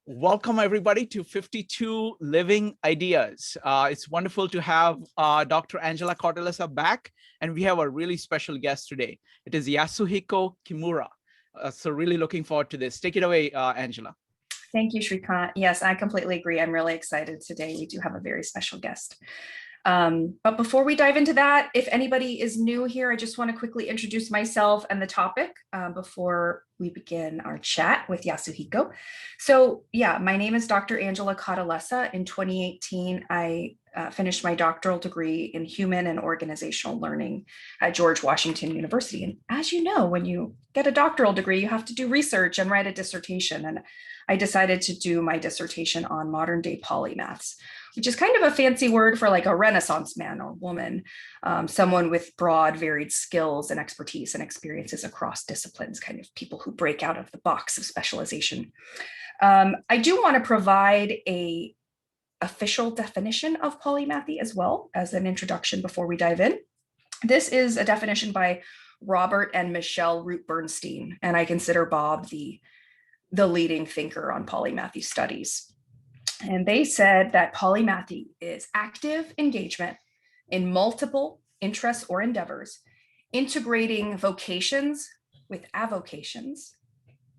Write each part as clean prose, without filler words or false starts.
Welcome, everybody, to 52 Living Ideas. It's wonderful to have Dr. Angela Cortellessa back, and we have a really special guest today. It is Yasuhiko Kimura. So really looking forward to this. Take it away, Angela. Thank you, Shrikant. Yes, I completely agree. I'm really excited today. We do have a very special guest. But before we dive into that, if anybody is new here, I just want to quickly introduce myself and the topic before we begin our chat with Yasuhiko. So yeah, my name is Dr. Angela Cortellessa. In 2018, I finished my doctoral degree in human and organizational learning at George Washington University. And as you know, when you get a doctoral degree, you have to do research and write a dissertation. And I decided to do my dissertation on modern day polymaths, which is kind of a fancy word for like a Renaissance man or woman, someone with broad, varied skills and expertise and experiences across disciplines, kind of people who break out of the box of specialization. I do want to provide an official definition of polymathy as well as an introduction before we dive in. This is a definition by Robert and Michelle Root Bernstein, and I consider Bob the leading thinker on polymathy studies. And they said that polymathy is active engagement in multiple interests or endeavors, integrating vocations with avocations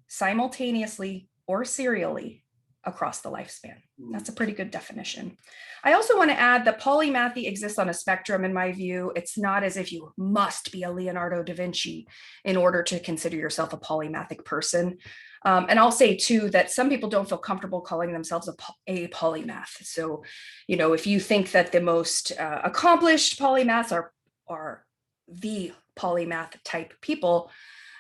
simultaneously or serially across the lifespan. That's a pretty good definition. I also want to add that polymathy exists on a spectrum in my view. It's not as if you must be a Leonardo da Vinci in order to consider yourself a polymathic person. And I'll say too that some people don't feel comfortable calling themselves a polymath. So, you know, if you think that the most accomplished polymaths are the polymath type people,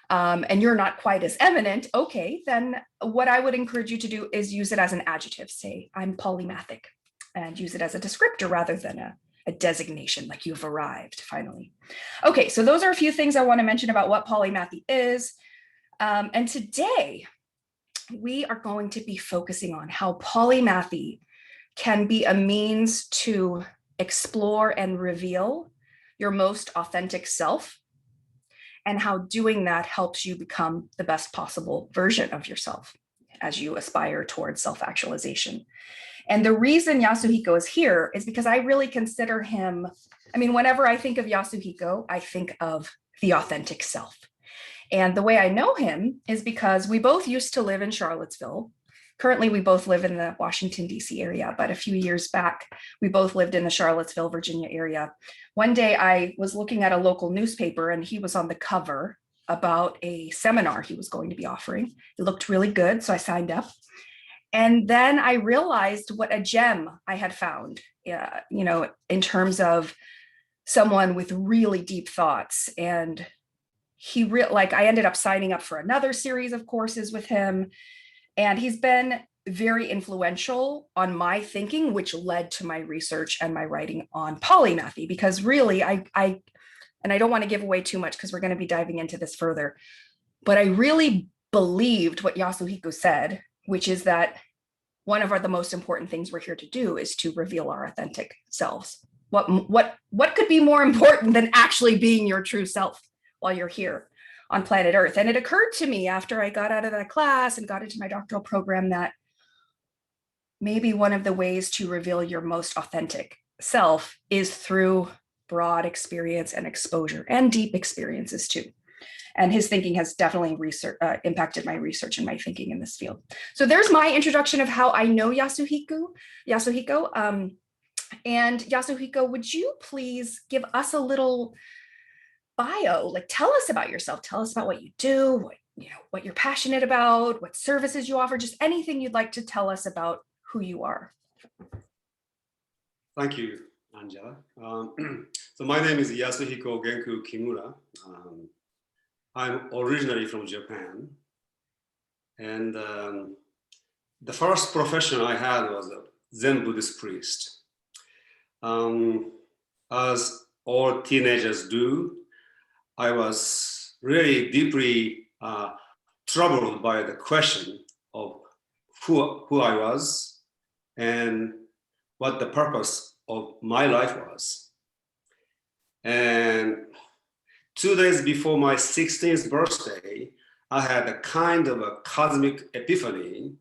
and you're not quite as eminent, okay, then what I would encourage you to do is use it as an adjective. Say, I'm polymathic, and use it as a descriptor rather than a designation, like you've arrived finally. Okay, so those are a few things I want to mention about what polymathy is. And today, we are going to be focusing on how polymathy can be a means to explore and reveal your most authentic self, and how doing that helps you become the best possible version of yourself as you aspire towards self-actualization. And the reason Yasuhiko is here is because I really consider him, I mean, whenever I think of Yasuhiko, I think of the authentic self. And the way I know him is because we both used to live in Charlottesville. Currently, we both live in the Washington, D.C. area, but a few years back, we both lived in the Charlottesville, Virginia area. One day I was looking at a local newspaper and he was on the cover about a seminar he was going to be offering. It looked really good, so I signed up. And then I realized what a gem I had found, you know, in terms of someone with really deep thoughts. And I ended up signing up for another series of courses with him. And he's been very influential on my thinking, which led to my research and my writing on polymathy, because really and I don't want to give away too much because we're going to be diving into this further, but I really believed what Yasuhiko said, which is that one of the most important things we're here to do is to reveal our authentic selves. What could be more important than actually being your true self while you're here on planet Earth? And it occurred to me after I got out of that class and got into my doctoral program that maybe one of the ways to reveal your most authentic self is through broad experience and exposure, and deep experiences too. And his thinking has definitely impacted my research and my thinking in this field. So there's my introduction of how I know Yasuhiko. And Yasuhiko, would you please give us a little bio? Like, tell us about yourself. Tell us about what you do, what you're passionate about, what services you offer, just anything you'd like to tell us about who you are. Thank you, Angela. So my name is Yasuhiko Genku Kimura. I'm originally from Japan. And the first profession I had was a Zen Buddhist priest. As all teenagers do, I was really deeply troubled by the question of who I was and what the purpose of my life was. And 2 days before my 16th birthday, I had a kind of a cosmic epiphany.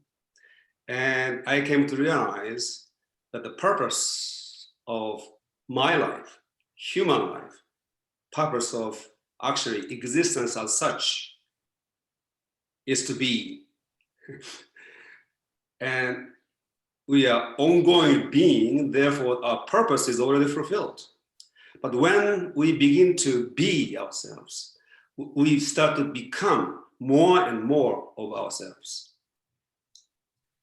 And I came to realize that the purpose of my life, human life, purpose of actually existence as such is to be. And we are ongoing being, therefore our purpose is already fulfilled. But when we begin to be ourselves, we start to become more and more of ourselves.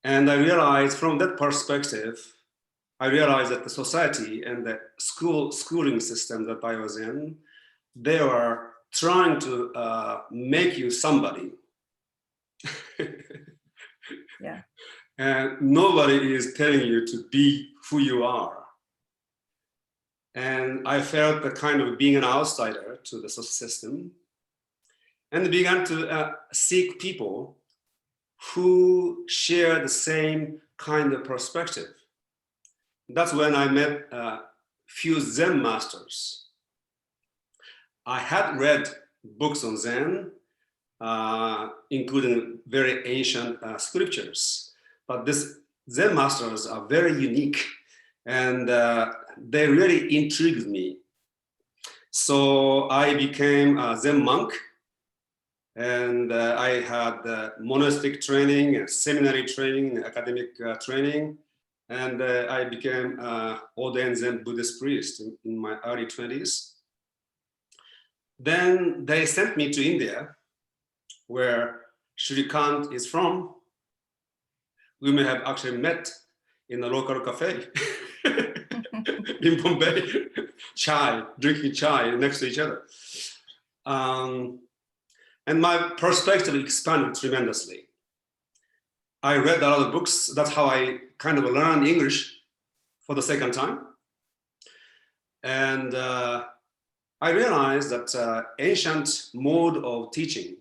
And I realized from that perspective, I realized that the society and the schooling system that I was in, they were trying to make you somebody. Yeah. And nobody is telling you to be who you are. And I felt the kind of being an outsider to the system, and began to seek people who share the same kind of perspective. That's when I met a few Zen masters. I had read books on Zen, including very ancient scriptures, but these Zen masters are very unique, and they really intrigued me. So I became a Zen monk, and I had monastic training, seminary training, academic training, and I became ordained Zen Buddhist priest in my early 20s. Then they sent me to India, where Shrikant is from. We may have actually met in a local cafe in Bombay, drinking chai next to each other. And my perspective expanded tremendously. I read a lot of books. That's how I kind of learned English for the second time. And I realized that ancient mode of teaching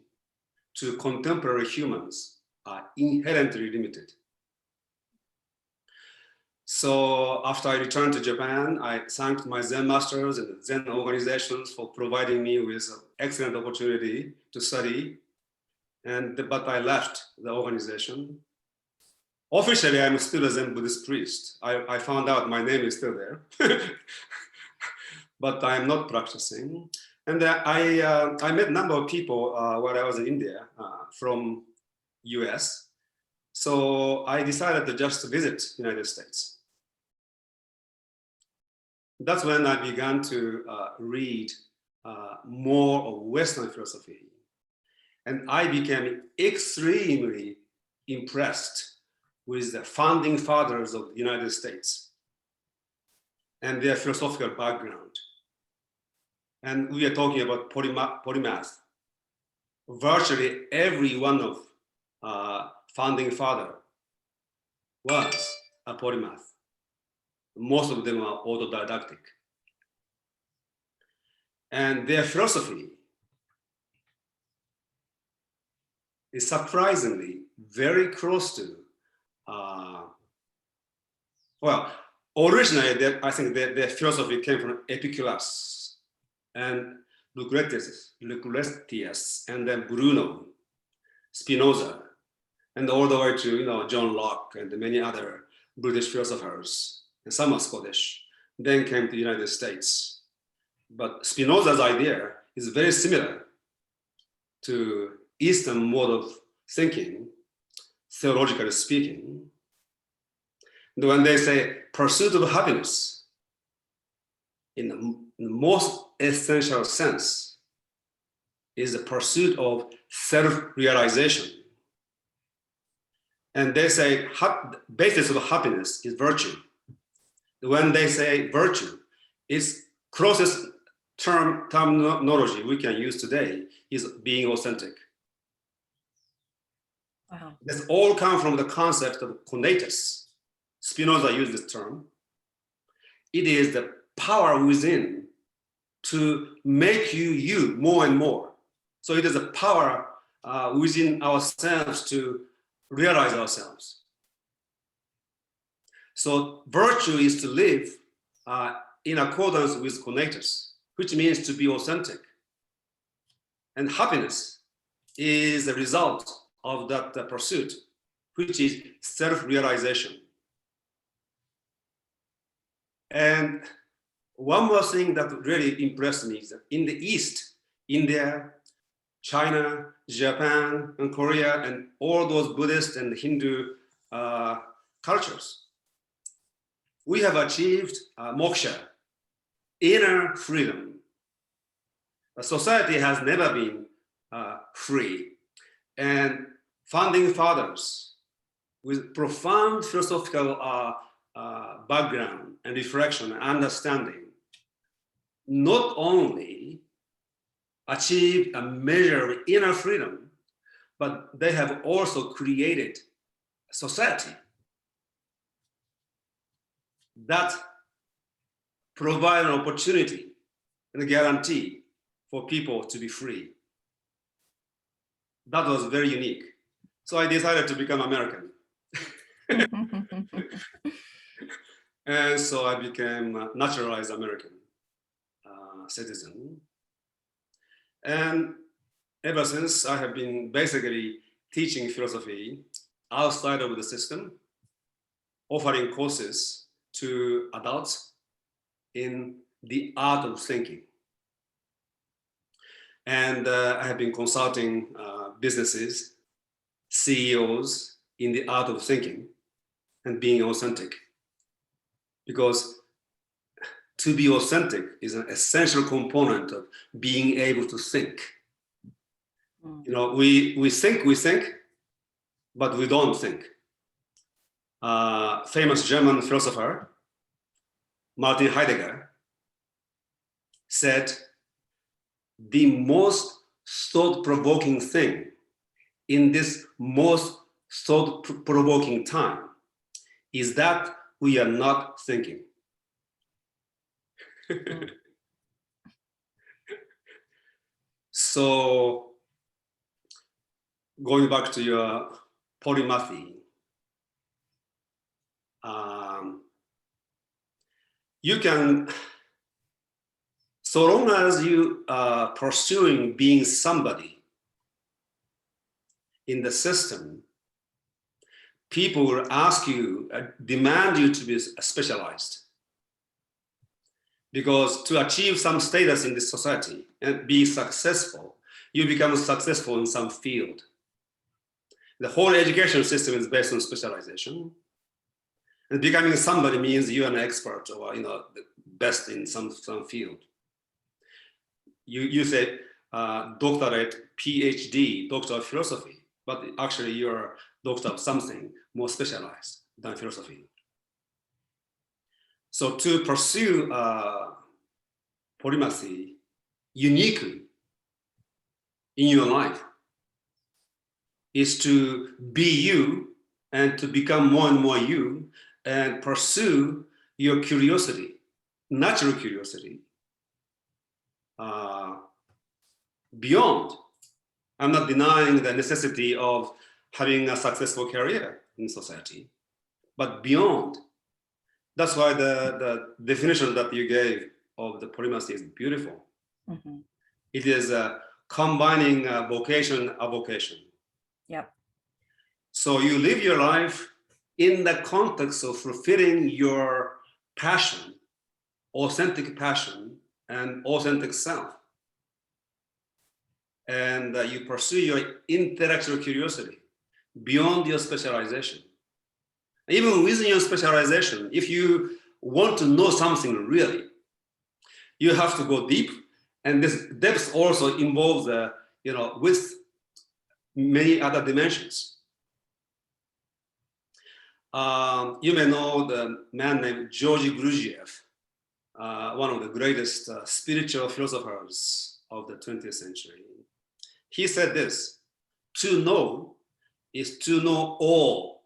to contemporary humans are inherently limited. So after I returned to Japan, I thanked my Zen masters and Zen organizations for providing me with an excellent opportunity to study. But I left the organization. Officially, I'm still a Zen Buddhist priest. I found out my name is still there, but I'm not practicing. And I met a number of people while I was in India from US. So I decided to just visit United States. That's when I began to read more of Western philosophy. And I became extremely impressed with the founding fathers of the United States and their philosophical background. And we are talking about polymath. Virtually every one of founding father was a polymath. Most of them are autodidactic. And their philosophy is surprisingly very close to, well, originally, I think their philosophy came from Epicurus and Lucretius, and then Bruno, Spinoza, and all the way to John Locke and many other British philosophers. And some are Scottish, then came to the United States. But Spinoza's idea is very similar to Eastern mode of thinking, theologically speaking. And when they say pursuit of happiness, in the most essential sense, is the pursuit of self-realization. And they say basis of happiness is virtue. When they say virtue, its closest terminology we can use today is being authentic. Wow. This all comes from the concept of conatus. Spinoza used this term. It is the power within to make you more and more. So it is a power within ourselves to realize ourselves. So virtue is to live in accordance with conatus, which means to be authentic. And happiness is a result of that pursuit, which is self-realization. And one more thing that really impressed me is that in the East, India, China, Japan, and Korea, and all those Buddhist and Hindu cultures, we have achieved moksha, inner freedom. A society has never been free. And founding fathers with profound philosophical background and reflection and understanding not only achieved a measure of inner freedom, but they have also created a society that provide an opportunity and a guarantee for people to be free. That was very unique. So I decided to become American. And so I became a naturalized American citizen. And ever since, I have been basically teaching philosophy outside of the system, offering courses to adults in the art of thinking. And I have been consulting businesses, CEOs in the art of thinking and being authentic. Because to be authentic is an essential component of being able to think. You know, we think, but we don't think. Famous German philosopher, Martin Heidegger, said, the most thought-provoking thing in this most thought-provoking time is that we are not thinking. So, going back to your polymathy, you can, so long as you are pursuing being somebody in the system, people will ask you, demand you to be specialized. Because to achieve some status in this society and be successful, you become successful in some field. The whole education system is based on specialization. And becoming somebody means you're an expert or the best in some field. You say doctorate, PhD, doctor of philosophy, but actually you're doctor of something more specialized than philosophy. So to pursue polymathy uniquely in your life is to be you and to become more and more you and pursue your curiosity, natural curiosity, beyond. I'm not denying the necessity of having a successful career in society, but beyond. That's why the definition that you gave of the polymathy is beautiful. Mm-hmm. It is combining vocation, avocation. Yep. So you live your life in the context of fulfilling your passion, authentic passion, and authentic self. And you pursue your intellectual curiosity beyond your specialization. Even within your specialization, if you want to know something really, you have to go deep. And this depth also involves, with many other dimensions. You may know the man named Georgy Gruziev, one of the greatest spiritual philosophers of the 20th century. He said this: to know is to know all.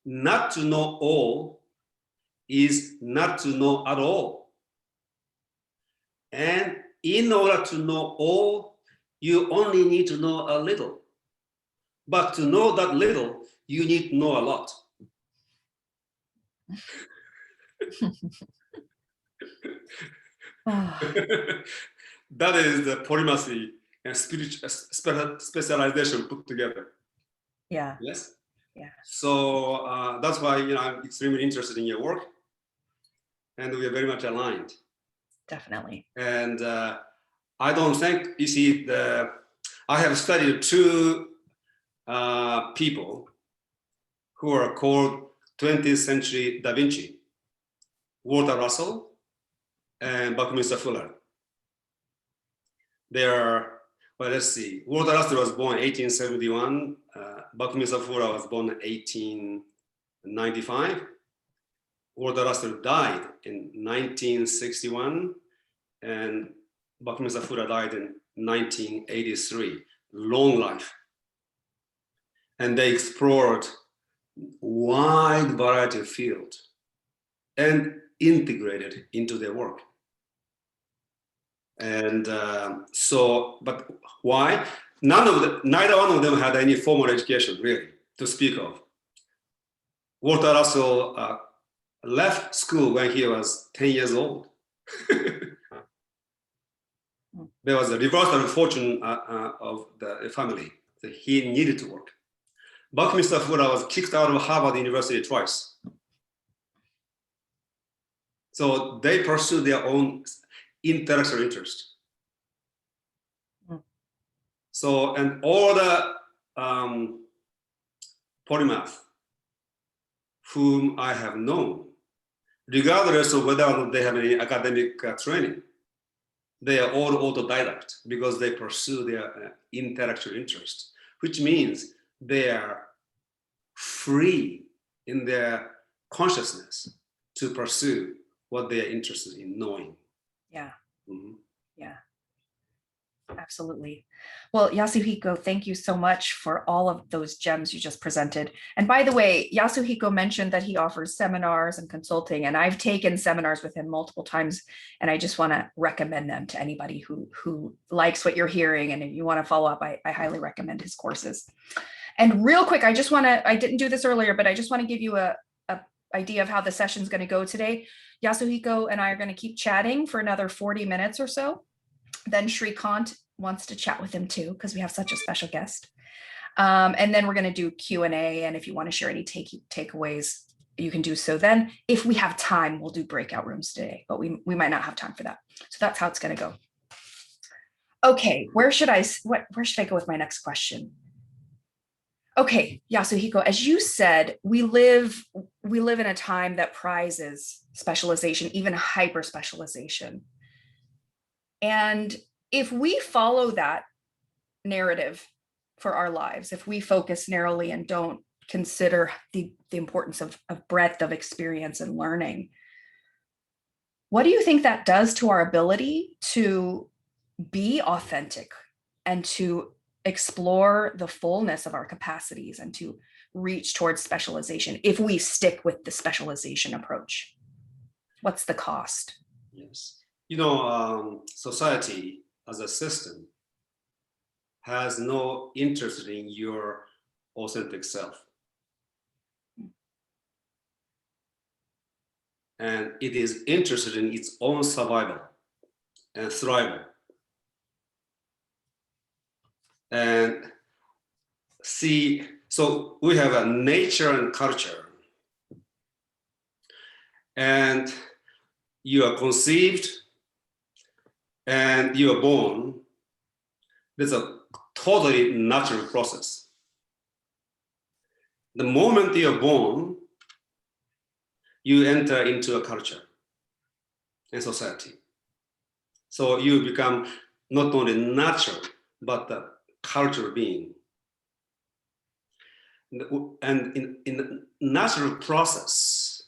Not to know all is not to know at all. And in order to know all, you only need to know a little. But to know that little, you need to know a lot. That is the polymathy and spiritual specialization put together. Yeah. Yes. Yeah. So that's why I'm extremely interested in your work, and we are very much aligned. Definitely. And I don't think you see I have studied two people who are called 20th century Da Vinci, Walter Russell and Buckminster Fuller. They are, well, let's see. Walter Russell was born in 1871. Buckminster Fuller was born in 1895. Walter Russell died in 1961, and Buckminster Fuller died in 1983. Long life. And they explored wide variety of fields and integrated into their work. And but why? Neither one of them had any formal education, really, to speak of. Walter Russell left school when he was 10 years old. There was a reversal of fortune of the family. So he needed to work. Buckminster Fuller was kicked out of Harvard University twice. So they pursued their own intellectual interest. So, and all the polymaths whom I have known, regardless of whether or not they have any academic training, they are all autodidact because they pursue their intellectual interest, which means they are free in their consciousness to pursue what they are interested in knowing. Yeah. Mm-hmm. Yeah. Absolutely. Well, Yasuhiko, thank you so much for all of those gems you just presented. And by the way, Yasuhiko mentioned that he offers seminars and consulting, and I've taken seminars with him multiple times, and I just want to recommend them to anybody who likes what you're hearing, and if you want to follow up, I highly recommend his courses. And real quick, I didn't do this earlier, but I just want to give you a idea of how the session's going to go today. Yasuhiko and I are going to keep chatting for another 40 minutes or so. Then Shrikant wants to chat with him too, because we have such a special guest. And then we're going to do Q&A. And if you want to share any takeaways, you can do so then. If we have time, we'll do breakout rooms today, but we might not have time for that. So that's how it's going to go. Okay, where should I go with my next question? Okay, Yasuhiko, as you said, we live in a time that prizes specialization, even hyper specialization. And if we follow that narrative for our lives, if we focus narrowly and don't consider the importance of breadth of experience and learning, what do you think that does to our ability to be authentic and to explore the fullness of our capacities and to reach towards specialization if we stick with the specialization approach? What's the cost? Yes. Society as a system has no interest in your authentic self. And it is interested in its own survival and thrival. And see, so we have a nature and culture. And you are conceived and you are born. There's a totally natural process. The moment you're born, you enter into a culture and society. So you become not only natural, but a cultural being. And in the natural process,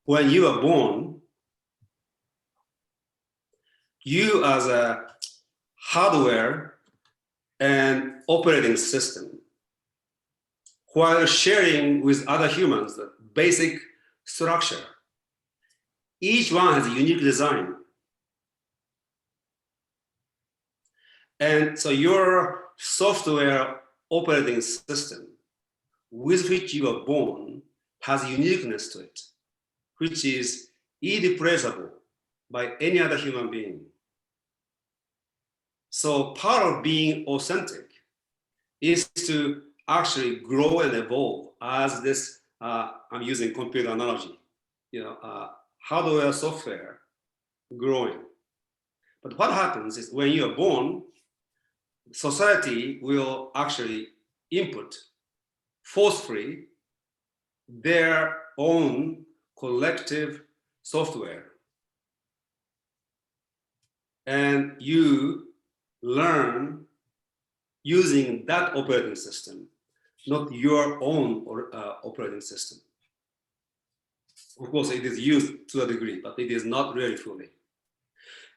when you are born, you as a hardware and operating system, while sharing with other humans the basic structure, each one has a unique design. And so your software operating system with which you are born has a uniqueness to it, which is irreplaceable by any other human being. So part of being authentic is to actually grow and evolve as this, I'm using computer analogy, hardware, software growing. But what happens is when you are born, society will actually input forcefully their own collective software. And you learn using that operating system, not your own operating system. Of course, it is used to a degree, but it is not really fully.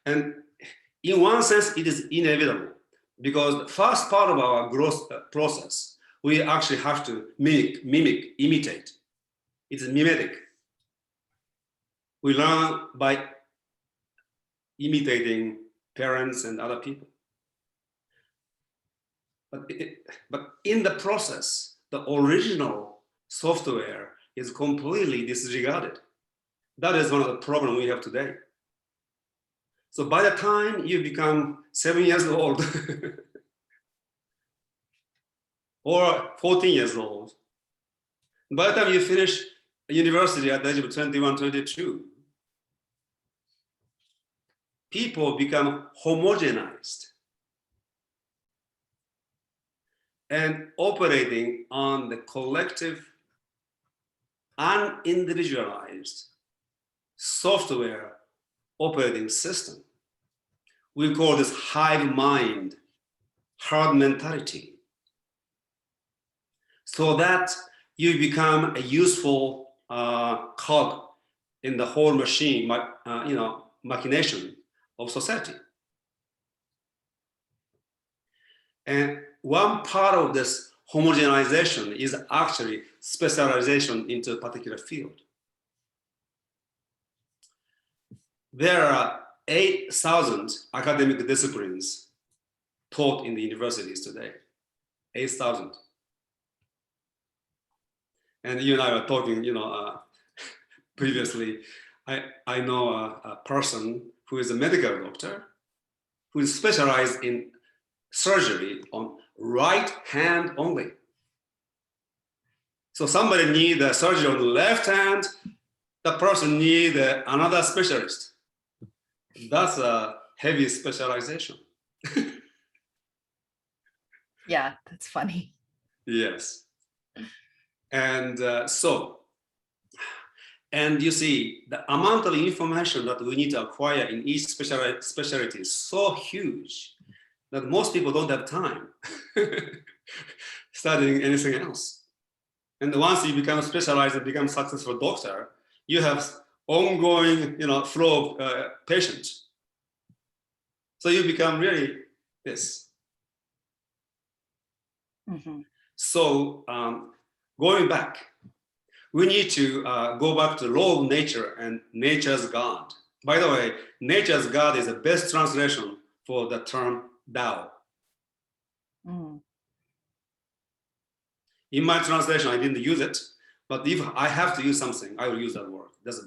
And in one sense, it is inevitable because the first part of our growth process, we actually have to mimic, imitate. It's mimetic. We learn by imitating parents and other people. But in the process, the original software is completely disregarded. That is one of the problems we have today. So by the time you become 7 years old or 14 years old, by the time you finish university at the age of 21, 22, people become homogenized and operating on the collective, unindividualized software operating system. We call this hive mind, herd mentality, so that you become a useful cog in the whole machine, machination of society. And one part of this homogenization is actually specialization into a particular field. There are 8,000 academic disciplines taught in the universities today. 8,000. And you and I were talking, previously. I know a person who is a medical doctor who is specialized in surgery on right hand only. So somebody needs a surgery on the left hand, the person needs another specialist. That's a heavy specialization. Yeah, that's funny. Yes. And and you see, the amount of information that we need to acquire in each specialty is so huge that most people don't have time studying anything else. And once you become specialized and become successful doctor, you have ongoing, flow of patients. So you become really this. Mm-hmm. So going back, we need to go back to the law of nature and nature's God. By the way, nature's God is the best translation for the term Tao. Mm. In my translation, I didn't use it, but if I have to use something, I will use that word. That's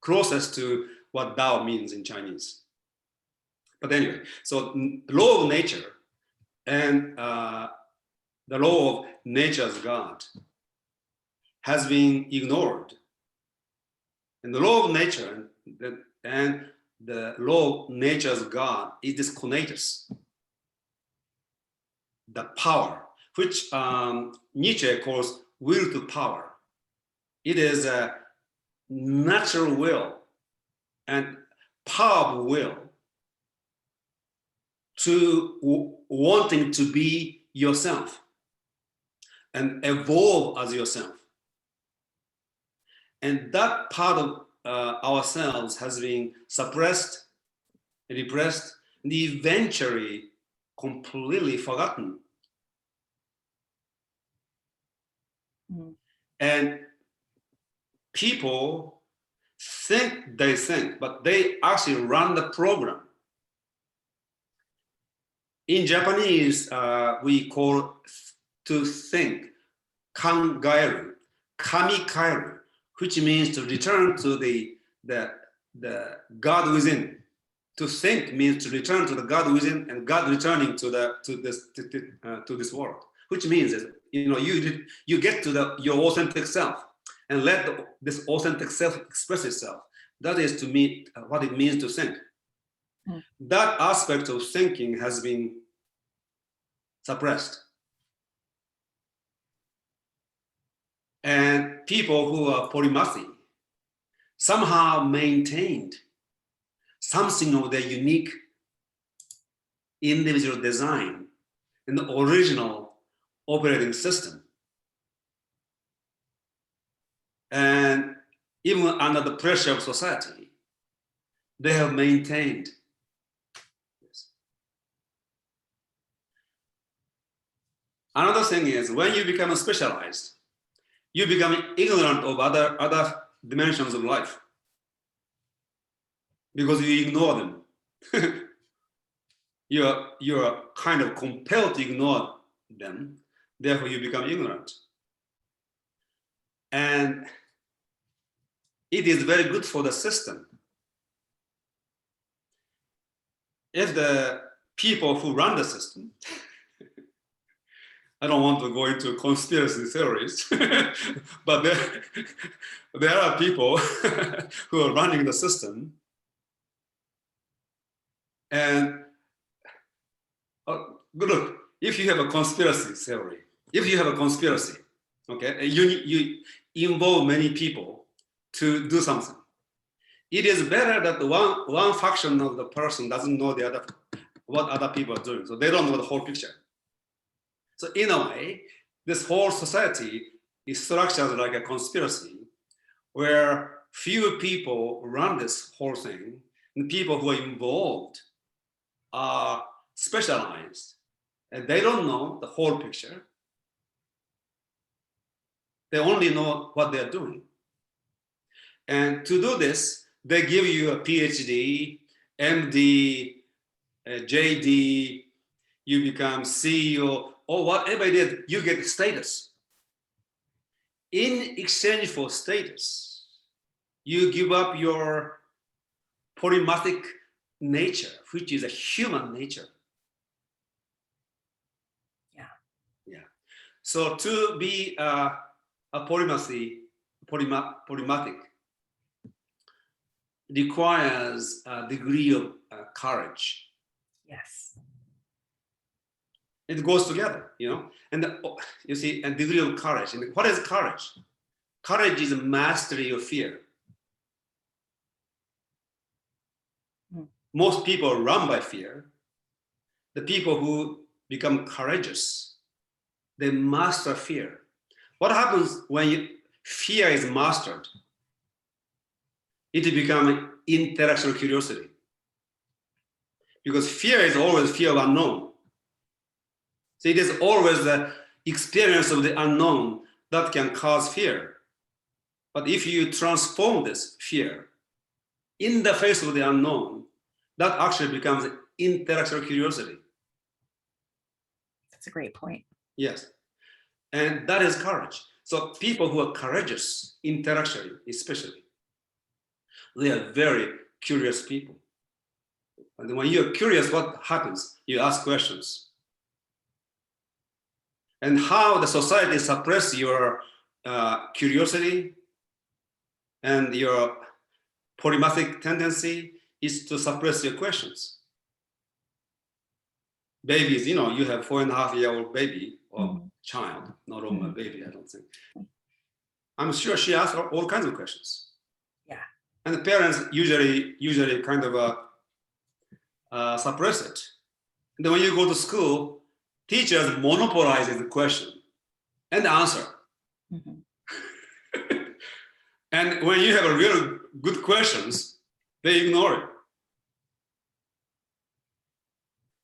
closest to what Tao means in Chinese. But anyway, so law of nature and the law of nature's God has been ignored. And the law of nature and the law of nature's God is disconnects the power, which Nietzsche calls will to power. It is a natural will and power of will to wanting to be yourself and evolve as yourself. And that part of ourselves has been suppressed, repressed, and eventually completely forgotten. Mm. And people think they think, but they actually run the program. In Japanese, we call to think kangaeru, kamikaeru, which means to return to the God within. To think means to return to the God within, and God returning to this world. Which means that you get to your authentic self and let this authentic self express itself. That is to me what it means to think. That aspect of thinking has been suppressed. And people who are polymathy somehow maintained something of their unique individual design in the original operating system. And even under the pressure of society, they have maintained this. Another thing is, when you become specialized, you become ignorant of other dimensions of life because you ignore them. You're kind of compelled to ignore them, therefore you become ignorant. And it is very good for the system if the people who run the system, I don't want to go into conspiracy theories, but there are people who are running the system. And look, if you have a conspiracy theory, if you have a conspiracy, okay, you involve many people to do something. It is better that one faction of the person doesn't know what other people are doing, so they don't know the whole picture. So in a way, this whole society is structured like a conspiracy where few people run this whole thing, and people who are involved are specialized, and they don't know the whole picture. They only know what they're doing. And to do this, they give you a PhD, MD, JD, you become CEO, or whatever it is, you get status. In exchange for status, you give up your polymathic nature, which is a human nature. Yeah. So to be a polymathic requires a degree of courage. Yes. It goes together, and you see, a degree of courage. And what is courage? Courage is a mastery of fear. Most people run by fear. The people who become courageous, they master fear. What happens when fear is mastered? It becomes intellectual curiosity. Because fear is always fear of unknown. So it is always the experience of the unknown that can cause fear. But if you transform this fear in the face of the unknown, that actually becomes intellectual curiosity. That's a great point. Yes. And that is courage. So people who are courageous, intellectually especially, they are very curious people. And when you're curious, what happens? You ask questions. And how the society suppresses your curiosity and your polymathic tendency is to suppress your questions. Babies, you have 4.5-year-old baby or child, not only a baby, I don't think. I'm sure she asks all kinds of questions. Yeah. And the parents usually kind of suppress it. And then when you go to school, teachers monopolize the question and the answer. And when you have a real good questions, they ignore it.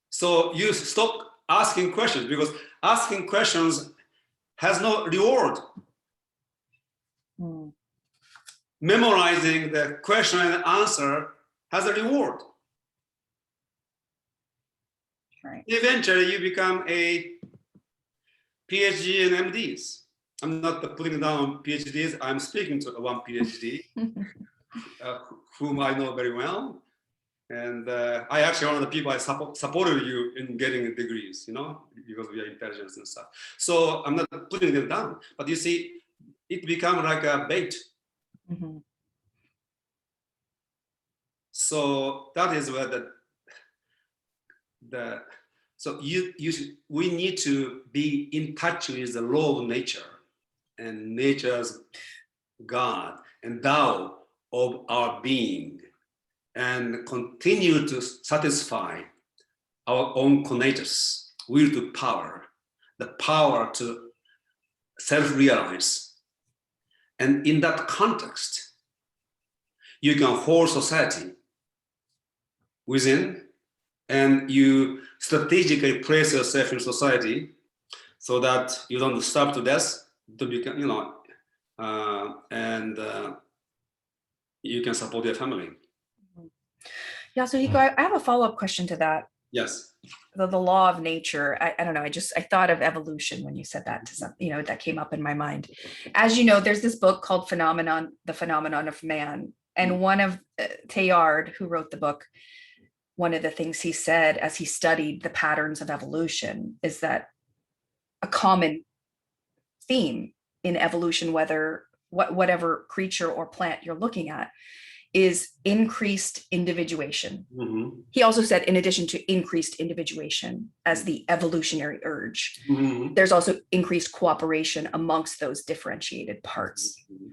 So you stop asking questions because asking questions has no reward. Memorizing the question and answer has a reward. Right. Eventually, you become a PhD and MDs. I'm not putting down PhDs. I'm speaking to one PhD, whom I know very well. And I actually one of the people I supported you in getting degrees, you know, because of your intelligence and stuff. So I'm not putting them down, but you see, it become like a bait. Mm-hmm. So that is where we need to be in touch with the law of nature and nature's God and Tao of our being, and continue to satisfy our own connators, will to power, the power to self-realize. And in that context, you can hold society within, and you strategically place yourself in society so that you don't starve to death, to become, you know, and you can support your family. Yasuhiko, I have a follow-up question to that. Yes. The law of nature. I don't know. I thought of evolution when you said that to some, that came up in my mind. As you know, there's this book called The Phenomenon of Man. And one of Teilhard, who wrote the book, one of the things he said as he studied the patterns of evolution is that a common theme in evolution, whatever creature or plant you're looking at, is increased individuation. Mm-hmm. He also said, in addition to increased individuation as the evolutionary urge, Mm-hmm. there's also increased cooperation amongst those differentiated parts. Mm-hmm.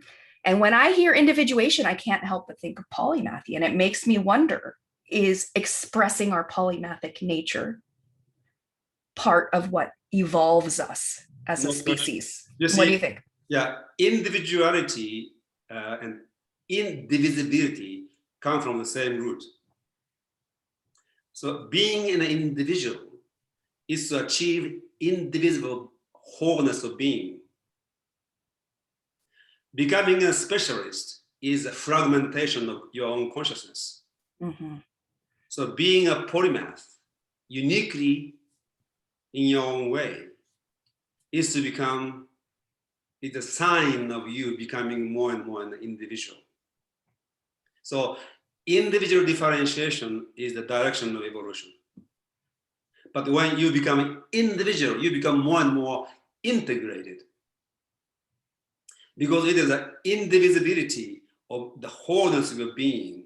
And when I hear individuation, I can't help but think of polymathy. And it makes me wonder, is expressing our polymathic nature part of what evolves us as a species? What do you think? Yeah, individuality and indivisibility come from the same root. So being an individual is to achieve indivisible wholeness of being. Becoming a specialist is a fragmentation of your own consciousness. Mm-hmm. So being a polymath, uniquely in your own way, is to become, it's a sign of you becoming more and more an individual. So individual differentiation is the direction of evolution. But when you become individual, you become more and more integrated, because it is the indivisibility of the wholeness of your being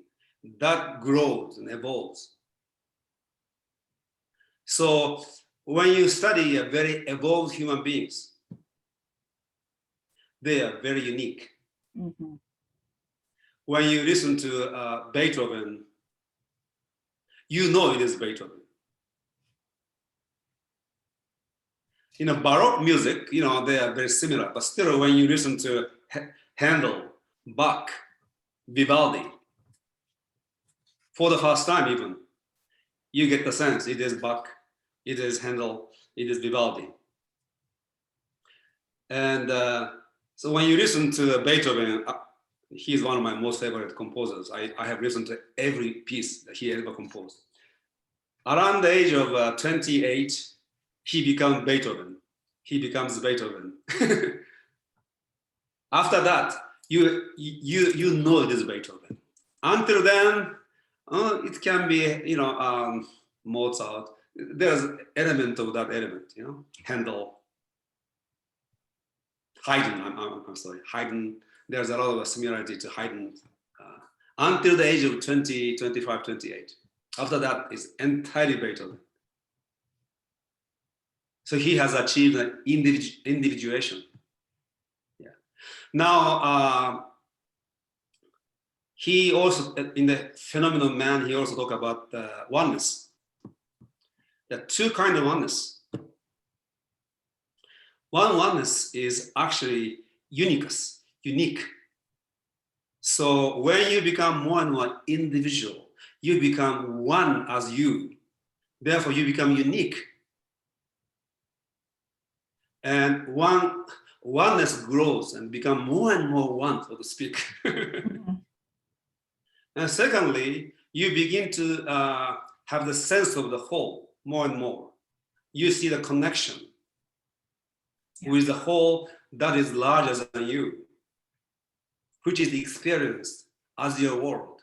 that grows and evolves. So when you study a very evolved human beings, they are very unique. Mm-hmm. When you listen to Beethoven, you know it is Beethoven. In a Baroque music, they are very similar, but still when you listen to Handel, Bach, Vivaldi, for the first time even, you get the sense it is Bach, it is Handel, it is Vivaldi. And so when you listen to Beethoven, he's one of my most favorite composers. I have listened to every piece that he ever composed. Around the age of 28, he becomes Beethoven. After that, you know it is Beethoven. Until then, it can be Mozart. There's element of that element, Handel, Haydn. I'm sorry, Haydn. There's a lot of similarity to Haydn until the age of 20, 25, 28. After that, it's entirely Beethoven. So he has achieved an individuation. Yeah. Now, he also, in the phenomenon of man, he also talked about oneness. There are two kinds of oneness. One oneness is actually unique. So when you become more and more individual, you become one as you. Therefore, you become unique. And oneness grows and become more and more one, so to speak. Mm-hmm. And secondly, you begin to have the sense of the whole more and more. You see the connection with the whole that is larger than you, which is experienced as your world.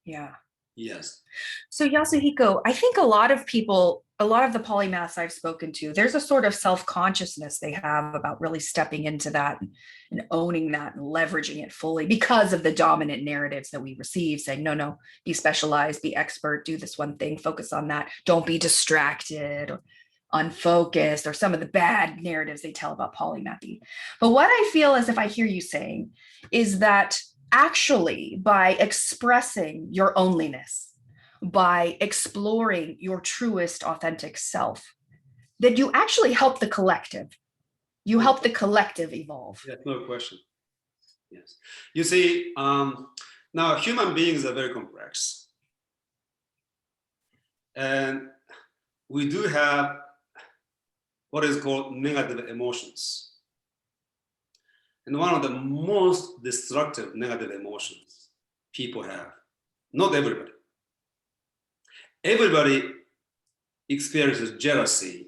Yeah. Yes. So Yasuhiko, I think a lot of people, a lot of the polymaths I've spoken to, there's a sort of self-consciousness they have about really stepping into that and owning that and leveraging it fully because of the dominant narratives that we receive saying, no, no, be specialized, be expert, do this one thing, focus on that, don't be distracted or unfocused, or some of the bad narratives they tell about polymathy. But what I feel, as if I hear you saying, is that actually by expressing your ownliness, by exploring your truest authentic self, that you actually help the collective. You help the collective evolve. Yes, no question. Yes. You see, now human beings are very complex. And we do have what is called negative emotions. And one of the most destructive negative emotions people have, not everybody. Everybody experiences jealousy.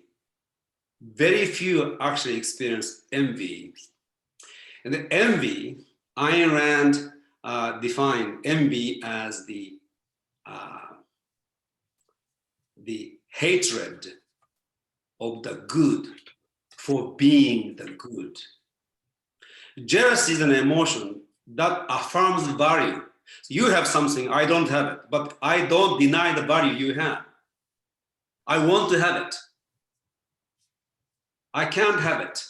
Very few actually experience envy. And the envy, Ayn Rand defined envy as the hatred of the good for being the good. Jealousy is an emotion that affirms value. You have something, I don't have it, but I don't deny the value you have. I want to have it. I can't have it.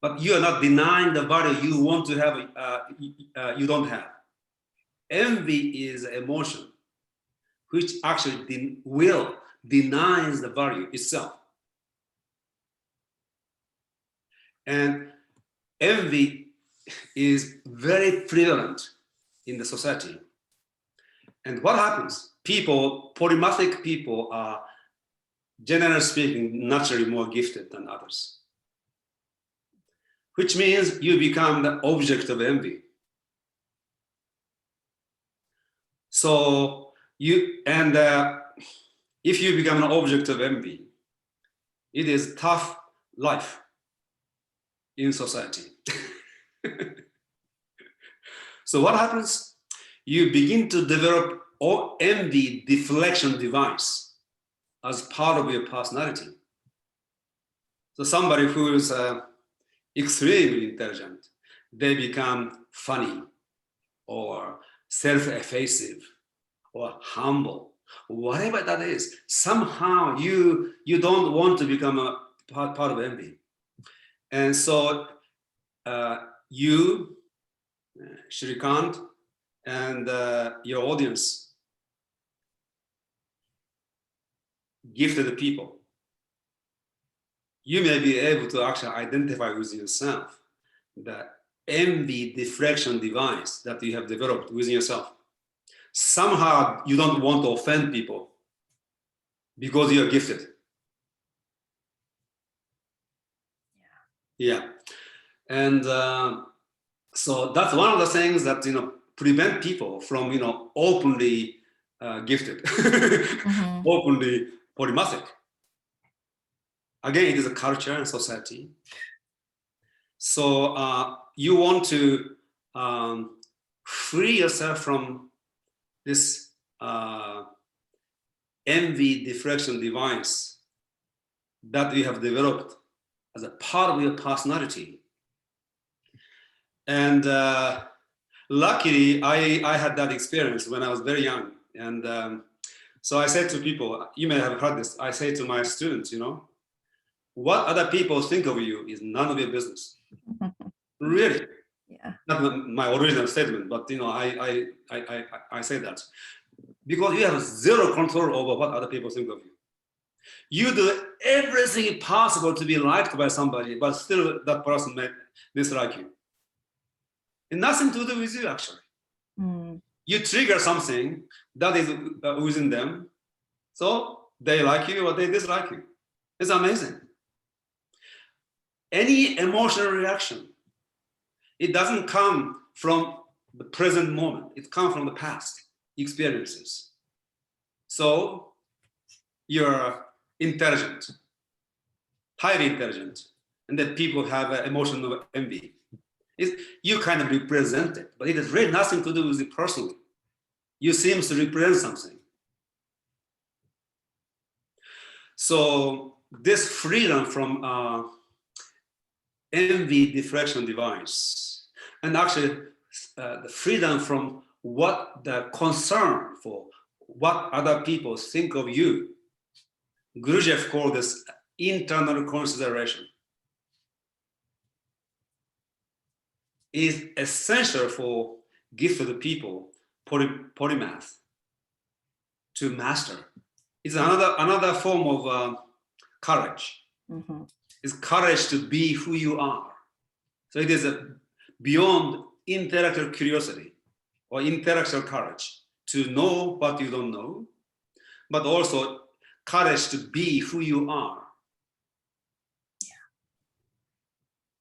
But you are not denying the value you want to have, you don't have. Envy is an emotion which actually denies the value itself. And envy is very prevalent in the society. And what happens? Polymathic people are, generally speaking, naturally more gifted than others. Which means you become the object of envy. So if you become an object of envy, it is tough life in society. So what happens? You begin to develop envy deflection device as part of your personality. So somebody who is extremely intelligent, they become funny or self-effacing or humble, whatever that is. Somehow you don't want to become a part of envy. And so you, Shrikant, and your audience, gifted people, you may be able to actually identify with yourself the envy deflection device that you have developed within yourself. Somehow you don't want to offend people because you're gifted. Yeah. And so that's one of the things that prevent people from openly gifted, openly polymathic. Again, it is a culture and society. So you want to free yourself from this envy deflection device that you have developed as a part of your personality. And luckily, I had that experience when I was very young. And so I said to people, you may have heard this, I say to my students, what other people think of you is none of your business. Really. Yeah. Not my original statement, but I say that because you have zero control over what other people think of you. You do everything possible to be liked by somebody, but still that person may dislike you. And nothing to do with you, actually. You trigger something that is within them, so they like you or they dislike you. It's amazing. Any emotional reaction, it doesn't come from the present moment. It comes from the past experiences. So you're intelligent, highly intelligent, and that people have emotional envy. You kind of represent it, but it has really nothing to do with it personally. you seem to represent something. So this freedom from envy deflection device, and actually the freedom from what the concern for what other people think of you, Gurdjieff called this internal consideration, is essential for gifted people, polymath, to master. It's another form of courage. Mm-hmm. It's courage to be who you are. So it is beyond intellectual curiosity or intellectual courage to know what you don't know, but also courage to be who you are,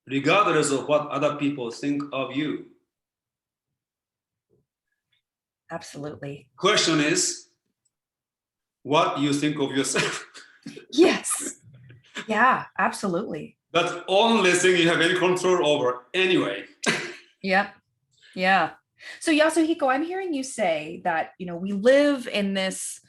regardless of what other people think of you. Absolutely. Question is, what you think of yourself? Yes. Yeah, absolutely. That's the only thing you have any control over anyway. Yep. Yeah. So Yasuhiko, I'm hearing you say that, we live in this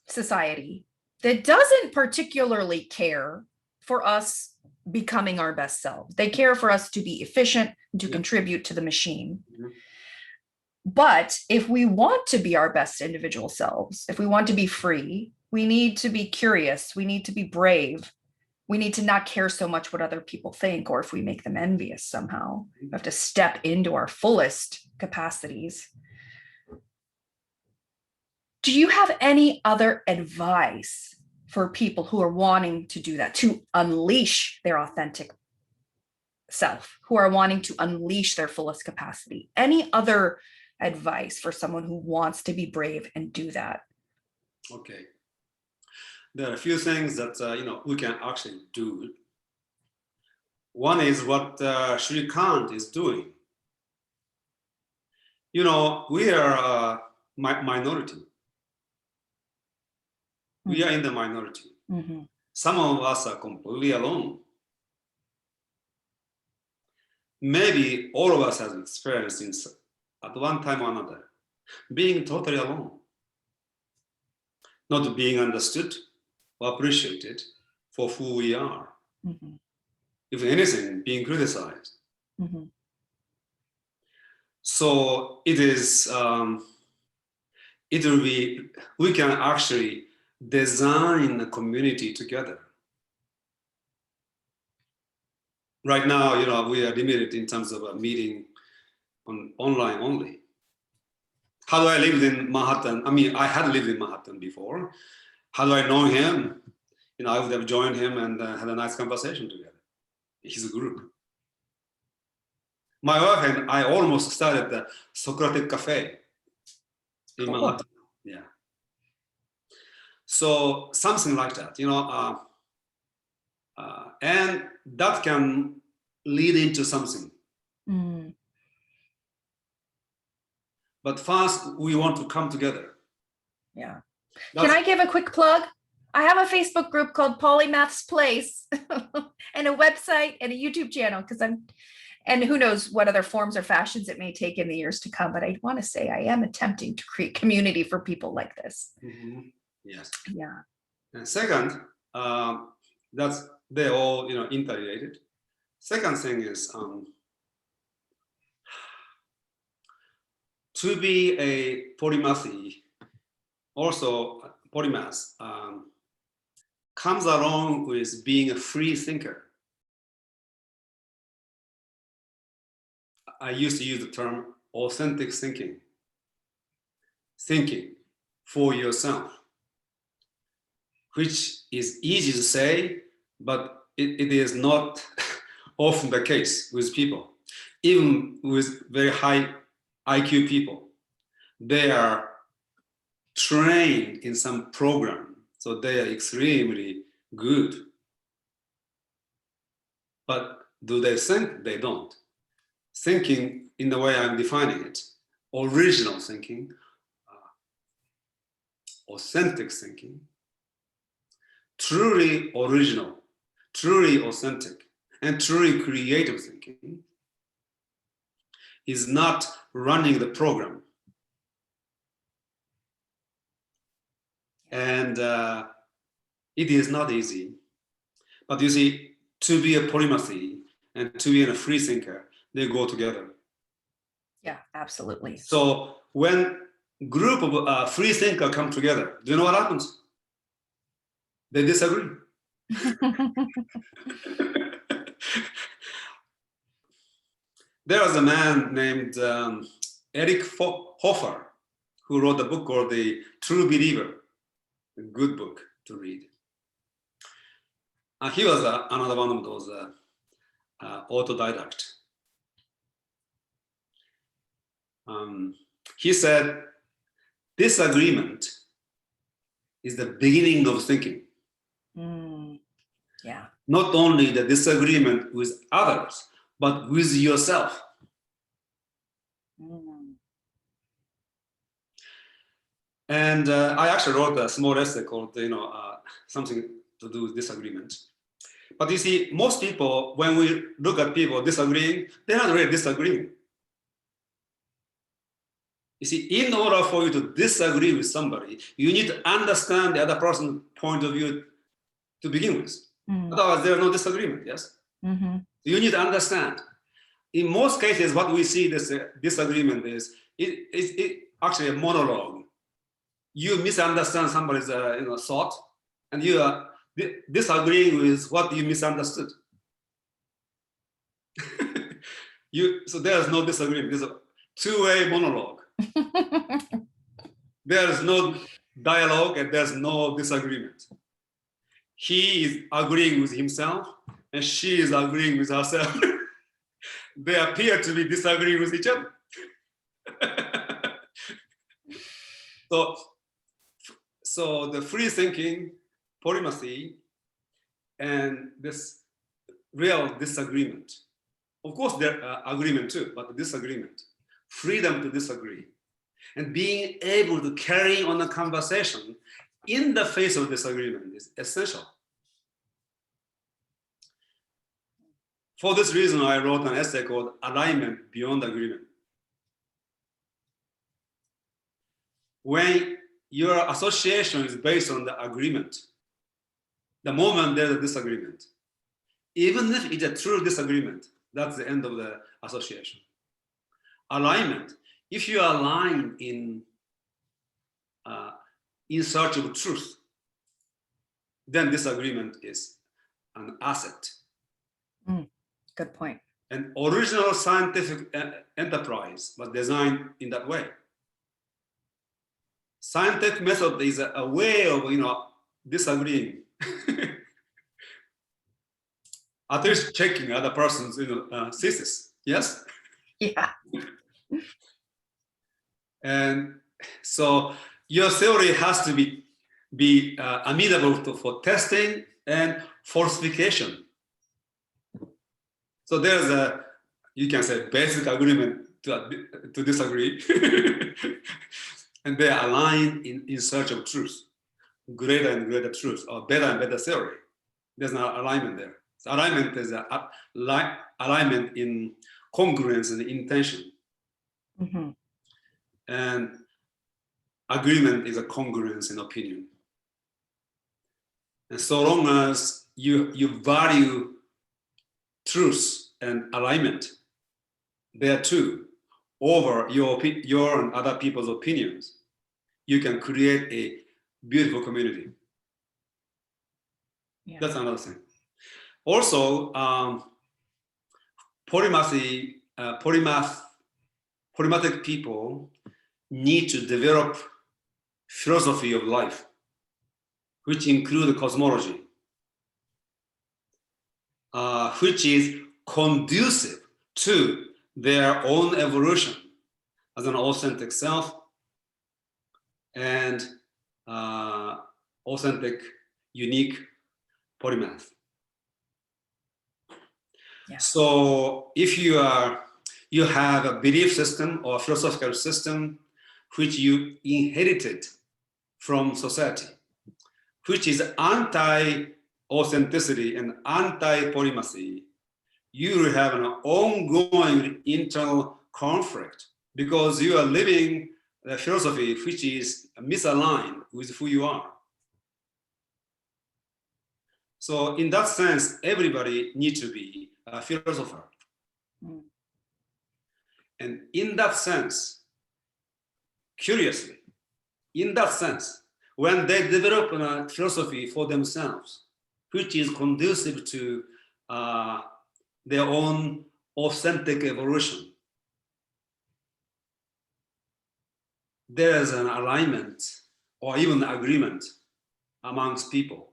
society that doesn't particularly care for us becoming our best selves. They care for us to be efficient and to contribute to the machine. Mhm. But if we want to be our best individual selves, if we want to be free, we need to be curious. We need to be brave. We need to not care so much what other people think, or if we make them envious somehow. We have to step into our fullest capacities. Do you have any other advice for people who are wanting to do that, to unleash their authentic self, who are wanting to unleash their fullest capacity? Any other advice for someone who wants to be brave and do that? Okay. There are a few things that we can actually do. One is what Sri Kant is doing. We are a minority. We are in the minority. Mm-hmm. Some of us are completely alone. Maybe all of us have experienced at one time or another being totally alone, not being understood or appreciated for who we are. Mm-hmm. If anything, being criticized. Mm-hmm. So it is, we can actually design a community together. Right now, we are limited in terms of a meeting online only. How do I live in Manhattan? I mean, I had lived in Manhattan before. How do I know him? I would have joined him and had a nice conversation together. His group. My wife and I almost started the Socratic Cafe in Manhattan. Yeah. So something like that, and that can lead into something. Mm. But first, we want to come together. Yeah. Can I give a quick plug? I have a Facebook group called Polymaths Place and a website and a YouTube channel and who knows what other forms or fashions it may take in the years to come. But I want to say I am attempting to create community for people like this. Mm-hmm. Yes. Yeah. And second, that's they're all interrelated. Second thing is to be a polymathy, also polymath, comes along with being a free thinker. I used to use the term authentic thinking for yourself, which is easy to say, but it is not often the case with people. Even with very high IQ people, they are trained in some program, so they are extremely good. But do they think? They don't. Thinking in the way I'm defining it, original thinking, authentic thinking, truly original, truly authentic, and truly creative thinking is not running the program. And it is not easy. But you see, to be a polymathy and to be a free thinker, they go together. Yeah, absolutely. So when group of free thinkers come together, do you know what happens? They disagree. There was a man named Eric Hoffer who wrote a book called The True Believer, a good book to read. He was another one of those autodidact. He said, disagreement is the beginning of thinking. Yeah. Not only the disagreement with others, but with yourself. And I actually wrote a small essay called, something to do with disagreement. But you see, most people, when we look at people disagreeing, they're not really disagreeing. You see, in order for you to disagree with somebody, you need to understand the other person's point of view to begin with. Otherwise, there's no disagreement, yes? You need to understand. In most cases, what we see this disagreement is, it actually a monologue. You misunderstand somebody's thought, and you are disagreeing with what you misunderstood. So there's no disagreement. There's a two-way monologue. There's no dialogue and there's no disagreement. He is agreeing with himself and she is agreeing with herself. They appear to be disagreeing with each other. So the free thinking, polymathy, and this real disagreement. Of course, there are agreement too, but disagreement, freedom to disagree, and being able to carry on a conversation in the face of disagreement is essential. For this reason, I wrote an essay called Alignment Beyond Agreement. When your association is based on the agreement, the moment there's a disagreement, even if it's a true disagreement, that's the end of the association. Alignment, if you align in search of truth, then disagreement is an asset. Good point. An original scientific enterprise was designed in that way. Scientific method is a way of disagreeing. At least checking other person's thesis. Yes. Yeah. And so your theory has to be amenable for testing and falsification. So there's you can say, basic agreement to disagree. And they are aligned in search of truth, greater and greater truth, or better and better theory. There's no alignment there. So alignment is alignment in congruence and intention. And agreement is a congruence in opinion. And so long as you value truth and alignment, there too, over your and other people's opinions, you can create a beautiful community. Yeah. That's another thing. Also, polymathic people need to develop philosophy of life, which include cosmology, which is conducive to their own evolution as an authentic self and authentic, unique polymath. Yeah. So if you have a belief system or philosophical system which you inherited from society, which is anti-authenticity and anti-polymathy, you will have an ongoing internal conflict because you are living a philosophy which is misaligned with who you are. So in that sense, everybody needs to be a philosopher. Mm. And in that sense, curiously, in that sense, when they develop a philosophy for themselves, which is conducive to their own authentic evolution, there is an alignment or even agreement amongst people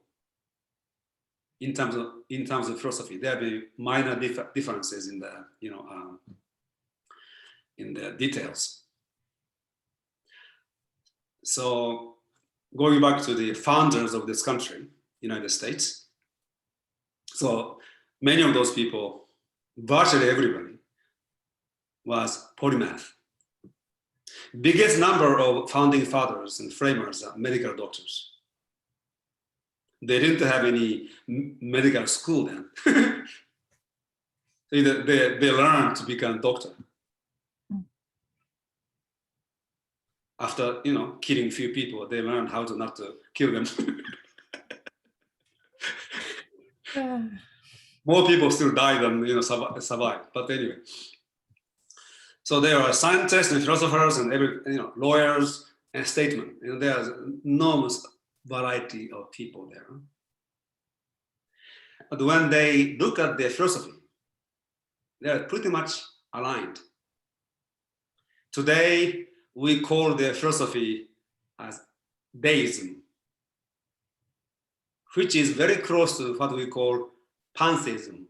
in terms of philosophy. There will be minor differences in the in the details. So going back to the founders of this country, United States. So many of those people, virtually everybody, was polymath. Biggest number of founding fathers and framers are medical doctors. They didn't have any medical school then. They learned to become doctor. After killing a few people, they learned how to not to kill them. More people still die than survive. But anyway, so there are scientists and philosophers and lawyers and statesmen. There's an enormous variety of people there. But when they look at their philosophy, they are pretty much aligned. Today, we call their philosophy as deism, which is very close to what we call pantheism.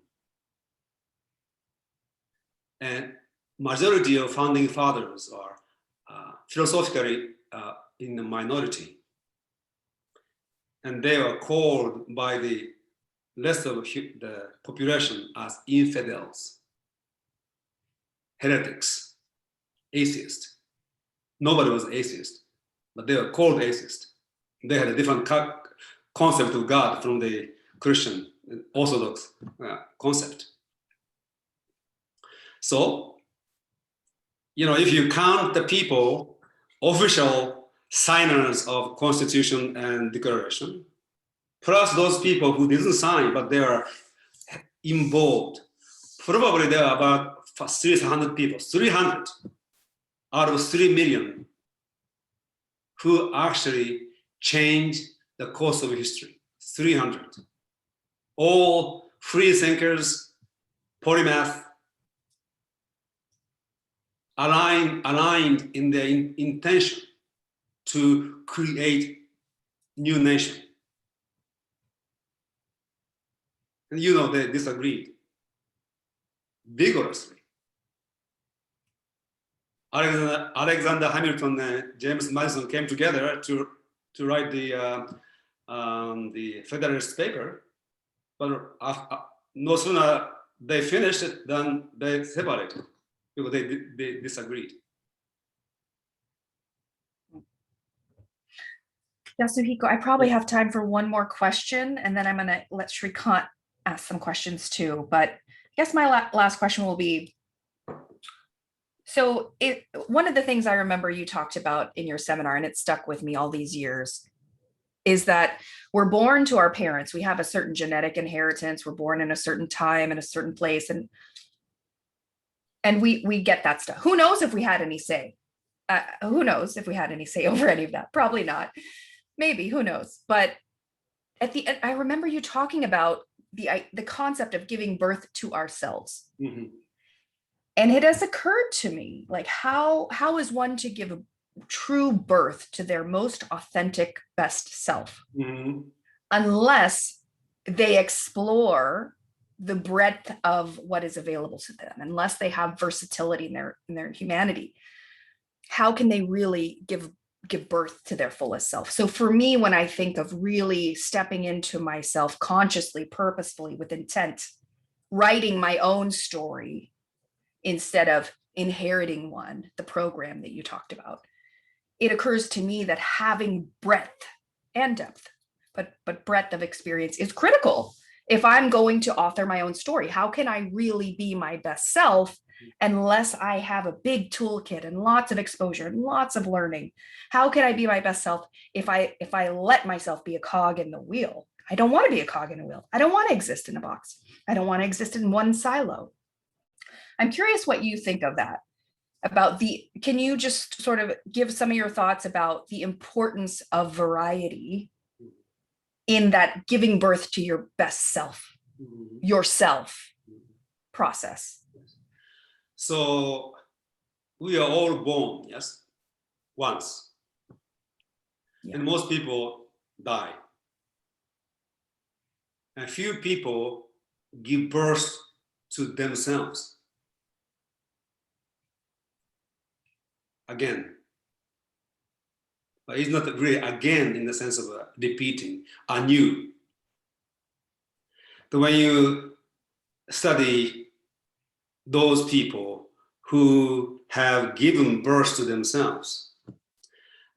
And majority of founding fathers are philosophically in the minority. And they are called by the rest of the population as infidels, heretics, atheists. Nobody was atheist, but they were called atheist. They had a different concept of God from the Christian Orthodox concept. So, if you count the people, official signers of Constitution and Declaration, plus those people who didn't sign, but they are involved, probably there are about 300 people, 300 out of 3 million who actually changed the course of history. 300. All free thinkers, polymath, aligned in their intention to create new nation. And they disagreed vigorously. Alexander Hamilton and James Madison came together to write the Federalist paper, but no sooner they finished it than they separated because they disagreed. Yasuhiko, I probably have time for one more question, and then I'm going to let Shrikant ask some questions too. But I guess my last question will be, so one of the things I remember you talked about in your seminar, and it stuck with me all these years, is that we're born to our parents. We have a certain genetic inheritance. We're born in a certain time, in a certain place, and we get that stuff. Who knows if we had any say? Who knows if we had any say over any of that? Probably not. Maybe, who knows? But at the end, I remember you talking about the concept of giving birth to ourselves. Mm-hmm. And it has occurred to me, like, how is one to give a true birth to their most authentic, best self, Mm-hmm. unless they explore the breadth of what is available to them, unless they have versatility in their humanity? How can they really give birth to their fullest self? So for me, when I think of really stepping into myself consciously, purposefully, with intent, writing my own story instead of inheriting the program that you talked about, it occurs to me that having breadth and depth, but breadth of experience is critical. If I'm going to author my own story, how can I really be my best self unless I have a big toolkit and lots of exposure and lots of learning? How can I be my best self if I let myself be a cog in the wheel? I don't want to be a cog in a wheel. I don't want to exist in a box. I don't want to exist in one silo. I'm curious what you think of that. Can you just sort of give some of your thoughts about the importance of variety in that giving birth to your best self, yourself process? So we are all born, yes, once. Yeah. And most people die. And few people give birth to themselves. Again. But it's not really again in the sense of repeating, anew. So when you study those people who have given birth to themselves,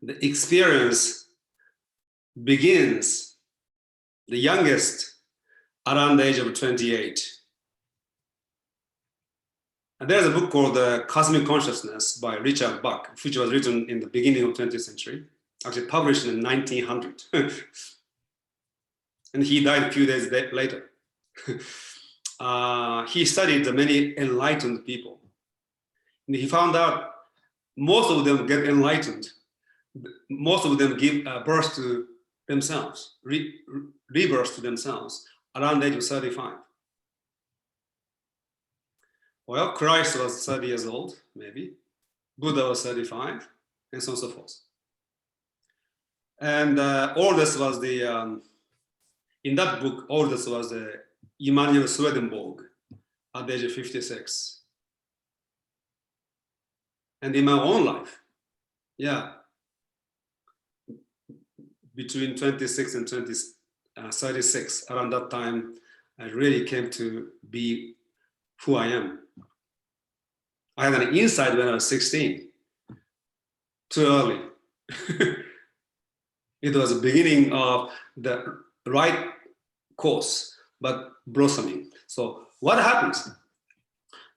the experience begins, the youngest, around the age of 28. And there's a book called Cosmic Consciousness by Richard Bach, which was written in the beginning of 20th century, actually published in 1900. And he died a few days later. He studied many enlightened people. And he found out most of them get enlightened. Most of them give birth to themselves, rebirth to themselves around the age of 35. Well, Christ was 30 years old, maybe. Buddha was 35, and so on and so forth. And oldest was in that book, oldest was Emanuel Swedenborg at the age of 56. And in my own life, yeah, between 26 and 36, around that time, I really came to be who I am. I had an insight when I was 16, too early. It was the beginning of the right course, but blossoming. So what happens?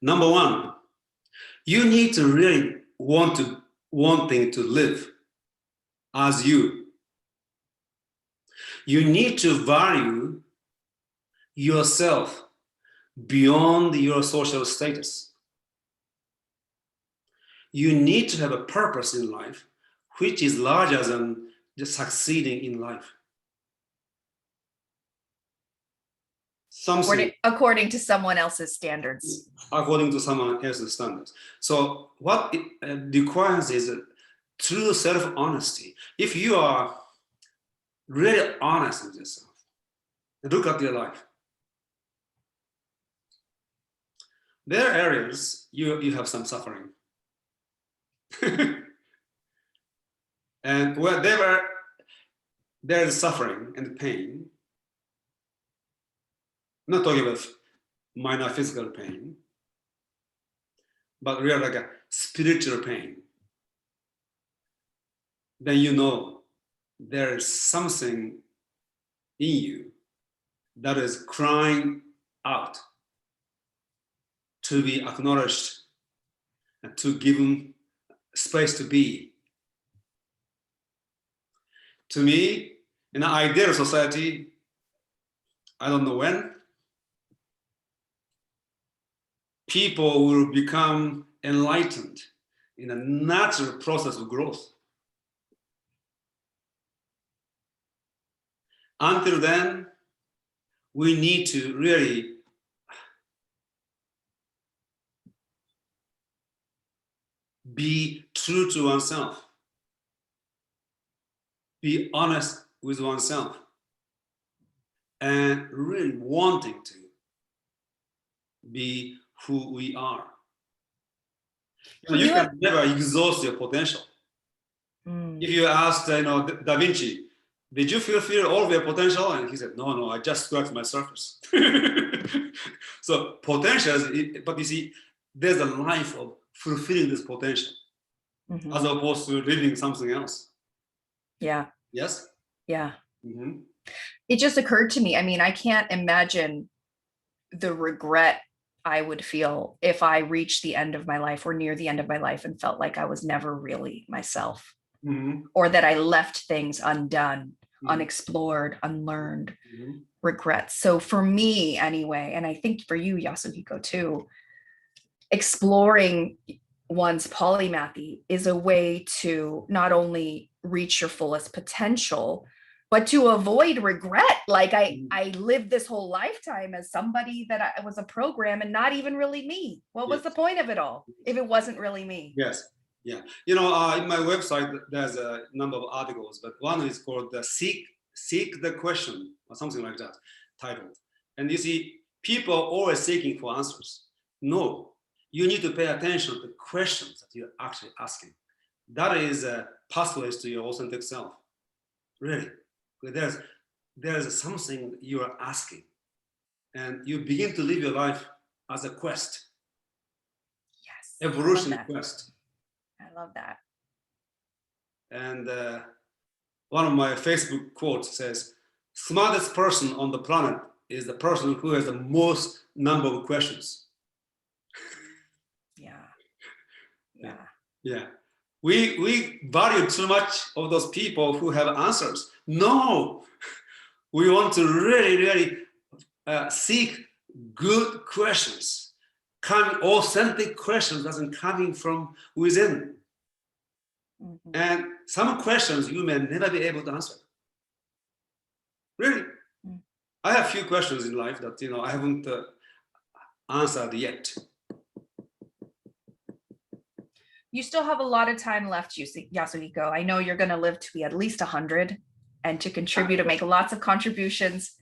Number one, you need to really wanting to live as you. You need to value yourself beyond your social status. You need to have a purpose in life, which is larger than just succeeding in life. According to someone else's standards. According to someone else's standards. So what it requires is a true self-honesty. If you are really honest with yourself, look at your life. There are areas you have some suffering. And where there is suffering and pain, I'm not talking about minor physical pain, but real like a spiritual pain, then you know there is something in you that is crying out to be acknowledged and to give them space to be. To me, in an ideal society, I don't know when, people will become enlightened in a natural process of growth. Until then, we need to really be true to oneself, be honest with oneself, and really wanting to be who we are. You can never exhaust your potential. If you asked, Da Vinci, did you fulfill all of your potential? And he said, no, I just scratched my surface. So potential, but you see, there's a life of fulfilling this potential, as opposed to living something else. Yeah. Yes? Yeah. It just occurred to me, I mean, I can't imagine the regret I would feel if I reached the end of my life or near the end of my life and felt like I was never really myself, or that I left things undone, unexplored, unlearned, regrets. So for me anyway, and I think for you, Yasuhiko, too, exploring one's polymathy is a way to not only reach your fullest potential, but to avoid regret. Like I lived this whole lifetime as somebody that I was a program and not even really me. What was the point of it all if it wasn't really me? Yes. Yeah. In my website, there's a number of articles, but one is called the Seek the Question or something like that titled. And you see, people always seeking for answers. No, you need to pay attention to questions that you're actually asking. That is a pathway to your authentic self. Really. There's something you are asking, and you begin to live your life as a quest. Yes. Evolutionary quest. I love that. And one of my Facebook quotes says, smartest person on the planet is the person who has the most number of questions. Yeah. We value too much of those people who have answers. No, we want to really seek good questions, authentic questions that's coming from within. And some questions you may never be able to answer. Really. I have a few questions in life that I haven't answered yet. You still have a lot of time left, Yasuhiko. I know you're going to live to be at least 100 and to contribute and make lots of contributions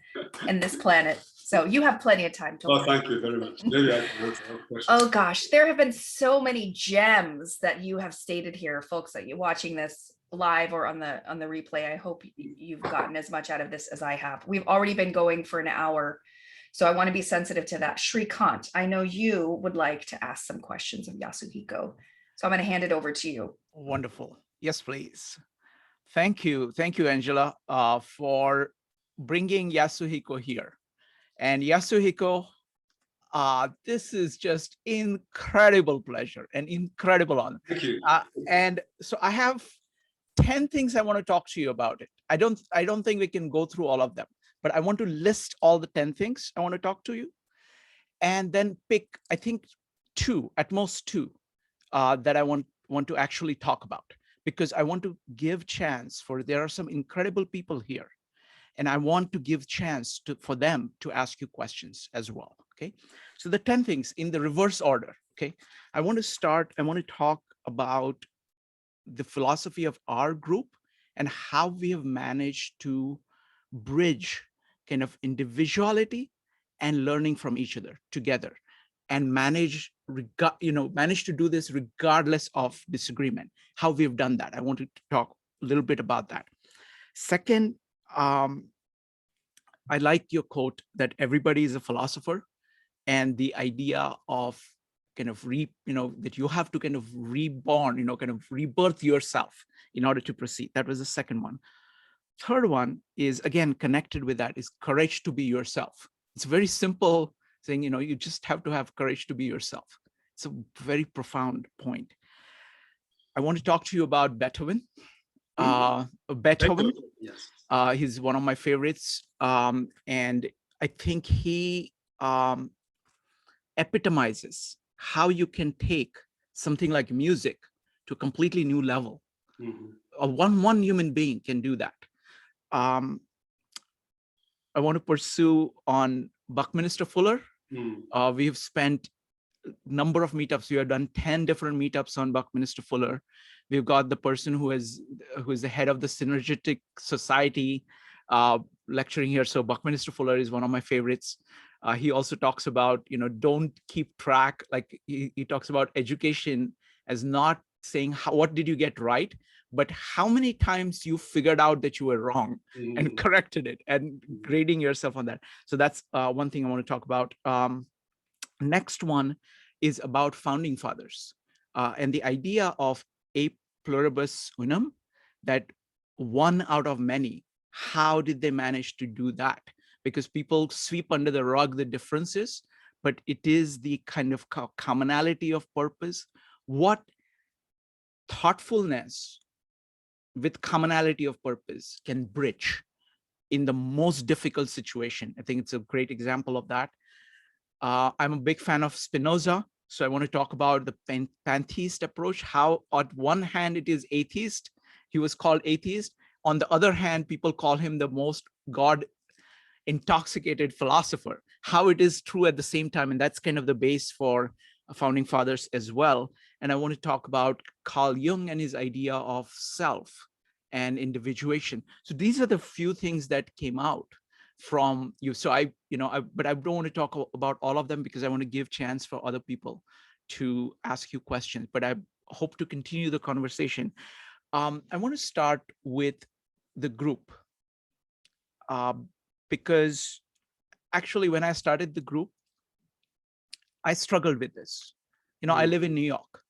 in this planet. So you have plenty of time to learn. Thank you very much. Maybe I can answer a question. Oh gosh, there have been so many gems that you have stated here, folks, that you're watching this live or on the replay. I hope you've gotten as much out of this as I have. We've already been going for an hour, so I want to be sensitive to that. Shrikant, I know you would like to ask some questions of Yasuhiko. So I'm going to hand it over to you. Wonderful. Yes, please. Thank you. Thank you, Angela, for bringing Yasuhiko here. And Yasuhiko, this is just incredible pleasure and incredible honor. Thank you. And so I have 10 things I want to talk to you about it. I don't think we can go through all of them, but I want to list all the 10 things I want to talk to you and then pick, I think, two, at most two, that I want to actually talk about, because I want to give chance for, there are some incredible people here, and I want to give chance for them to ask you questions as well. Okay, so the 10 things in the reverse order. Okay, I want to talk about the philosophy of our group and how we have managed to bridge kind of individuality and learning from each other together, and manage to do this regardless of disagreement, how we've done that. I want to talk a little bit about that. Second, I like your quote that everybody is a philosopher, and the idea of kind of that you have to kind of reborn, kind of rebirth yourself in order to proceed. That was the second one. Third one is, again, connected with that, is courage to be yourself. It's very simple saying, you just have to have courage to be yourself. It's a very profound point. I want to talk to you about Beethoven. Beethoven, yes. He's one of my favorites. And I think he epitomizes how you can take something like music to a completely new level. One human being can do that. I want to pursue on Buckminster Fuller. We've spent a number of meetups. We have done 10 different meetups on Buckminster Fuller. We've got the person who is the head of the Synergetic Society lecturing here. So Buckminster Fuller is one of my favorites. He also talks about, don't keep track. Like he talks about education as not saying what did you get right, but how many times you figured out that you were wrong and corrected it, and grading yourself on that. So that's one thing I want to talk about. Next one is about founding fathers and the idea of a pluribus unum, that one out of many. How did they manage to do that? Because people sweep under the rug the differences, but it is the kind of commonality of purpose. What thoughtfulness with commonality of purpose can bridge in the most difficult situation. I think it's a great example of that. I'm a big fan of Spinoza. So I want to talk about the pantheist approach, how on one hand it is atheist. He was called atheist. On the other hand, people call him the most God intoxicated philosopher, how it is true at the same time. And that's kind of the base for founding fathers as well. And I want to talk about Carl Jung and his idea of self and individuation. So these are the few things that came out from you. So but I don't want to talk about all of them because I want to give chance for other people to ask you questions, but I hope to continue the conversation. I want to start with the group because actually when I started the group, I struggled with this. I live in New York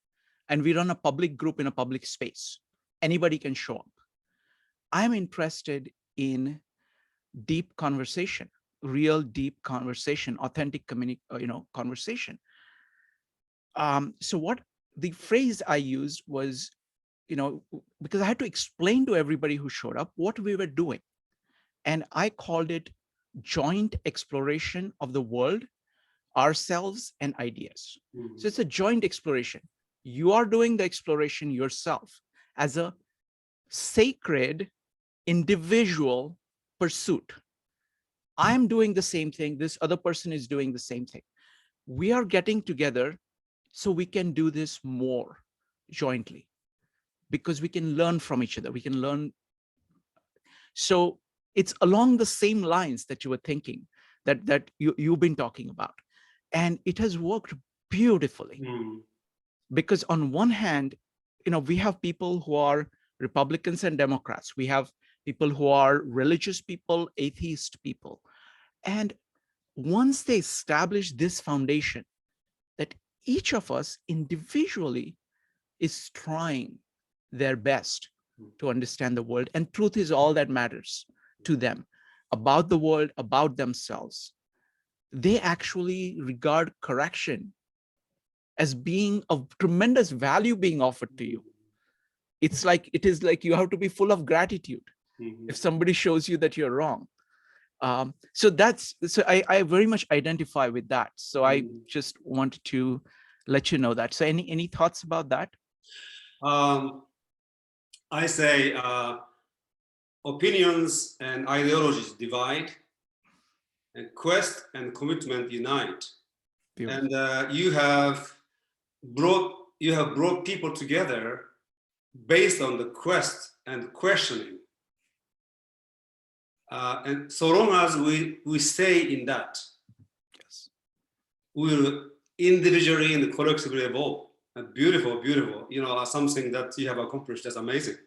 and we run a public group in a public space. Anybody can show up. I'm interested in deep conversation, real deep conversation, authentic conversation. So what the phrase I used was, because I had to explain to everybody who showed up what we were doing. And I called it joint exploration of the world, ourselves, and ideas. Mm-hmm. So it's a joint exploration. You are doing the exploration yourself as a sacred individual pursuit. I'm doing the same thing. This other person is doing the same thing. We are getting together so we can do this more jointly because we can learn from each other. We can learn. So it's along the same lines that you were thinking, that you've been talking about. And it has worked beautifully. Because on one hand, we have people who are Republicans and Democrats. We have people who are religious people, atheist people. And once they establish this foundation, that each of us individually is trying their best to understand the world, and truth is all that matters to them about the world, about themselves, they actually regard correction as being of tremendous value being offered to you. It is like you have to be full of gratitude if somebody shows you that you're wrong. So I very much identify with that. So I just wanted to let you know that. So any thoughts about that? I say opinions and ideologies divide, and quest and commitment unite. Beautiful. And you have brought people together based on the quest and questioning. And so long as we stay in that, yes, we will individually and collectively evolve. And beautiful, beautiful. Something that you have accomplished. That's amazing.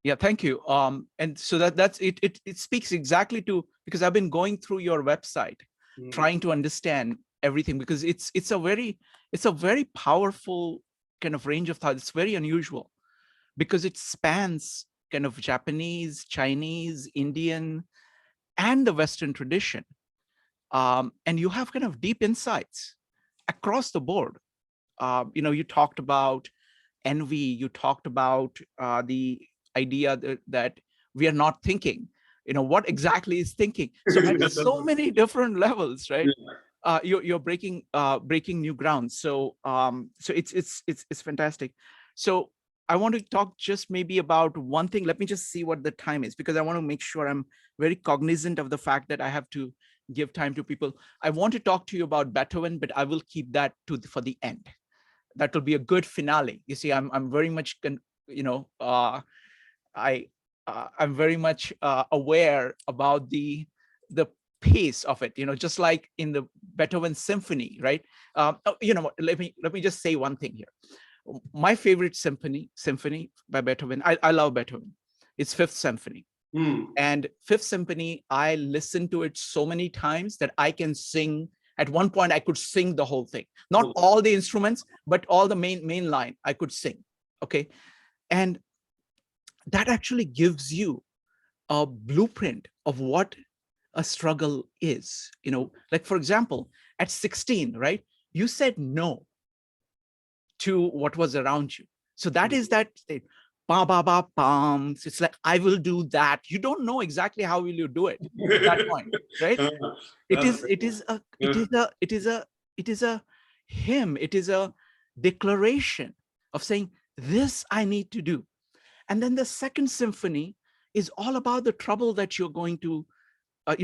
Yeah, thank you. And so that's it. It speaks exactly to, because I've been going through your website, trying to understand everything, because it's a very powerful kind of range of thought. It's very unusual because it spans kind of Japanese, Chinese, Indian, and the Western tradition. And you have kind of deep insights across the board. You talked about envy, you talked about the idea that we are not thinking, what exactly is thinking? So at so many different levels, right? Yeah. You're breaking new ground. So it's fantastic. So I want to talk just maybe about one thing. Let me just see what the time is, because I want to make sure I'm very cognizant of the fact that I have to give time to people. I want to talk to you about Beethoven, but I will keep that for the end. That will be a good finale. You see, I'm very much, I'm very much aware about the pace of it. Just like in the Beethoven Symphony, right? Let me just say one thing here. My favorite symphony by Beethoven. I love Beethoven. It's Fifth Symphony. And Fifth Symphony, I listened to it so many times that I can sing. At one point, I could sing the whole thing. Not all the instruments, but all the main line I could sing. Okay. And that actually gives you a blueprint of what a struggle is. Like, for example, at 16, right? You said no to what was around you. So that is that state. ba ba ba bum. It's like, I will do that. You don't know exactly how will you do it at that point, right? It is a hymn. It is a declaration of saying, this I need to do. And then the second symphony is all about the trouble that you're going to,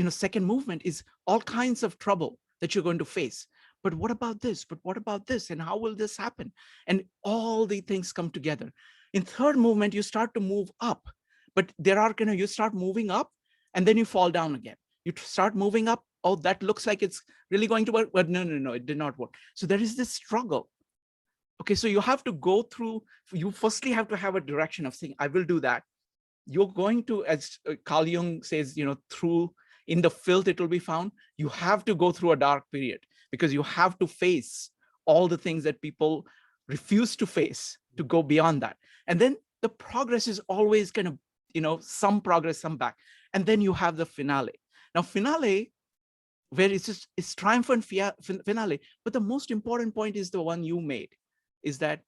second movement is all kinds of trouble that you're going to face. But what about this? But what about this? And how will this happen? And all the things come together. In third movement, you start to move up, but you start moving up and then you fall down again. You start moving up. Oh, that looks like it's really going to work. But no, it did not work. So there is this struggle. Okay, so you have to go through, you firstly have to have a direction of saying, I will do that. You're going to, as Carl Jung says, through in the filth, it will be found. You have to go through a dark period because you have to face all the things that people refuse to face to go beyond that. And then the progress is always kind of, some progress, some back. And then you have the finale. Now, finale, where it's triumphant finale, but the most important point is the one you made, is that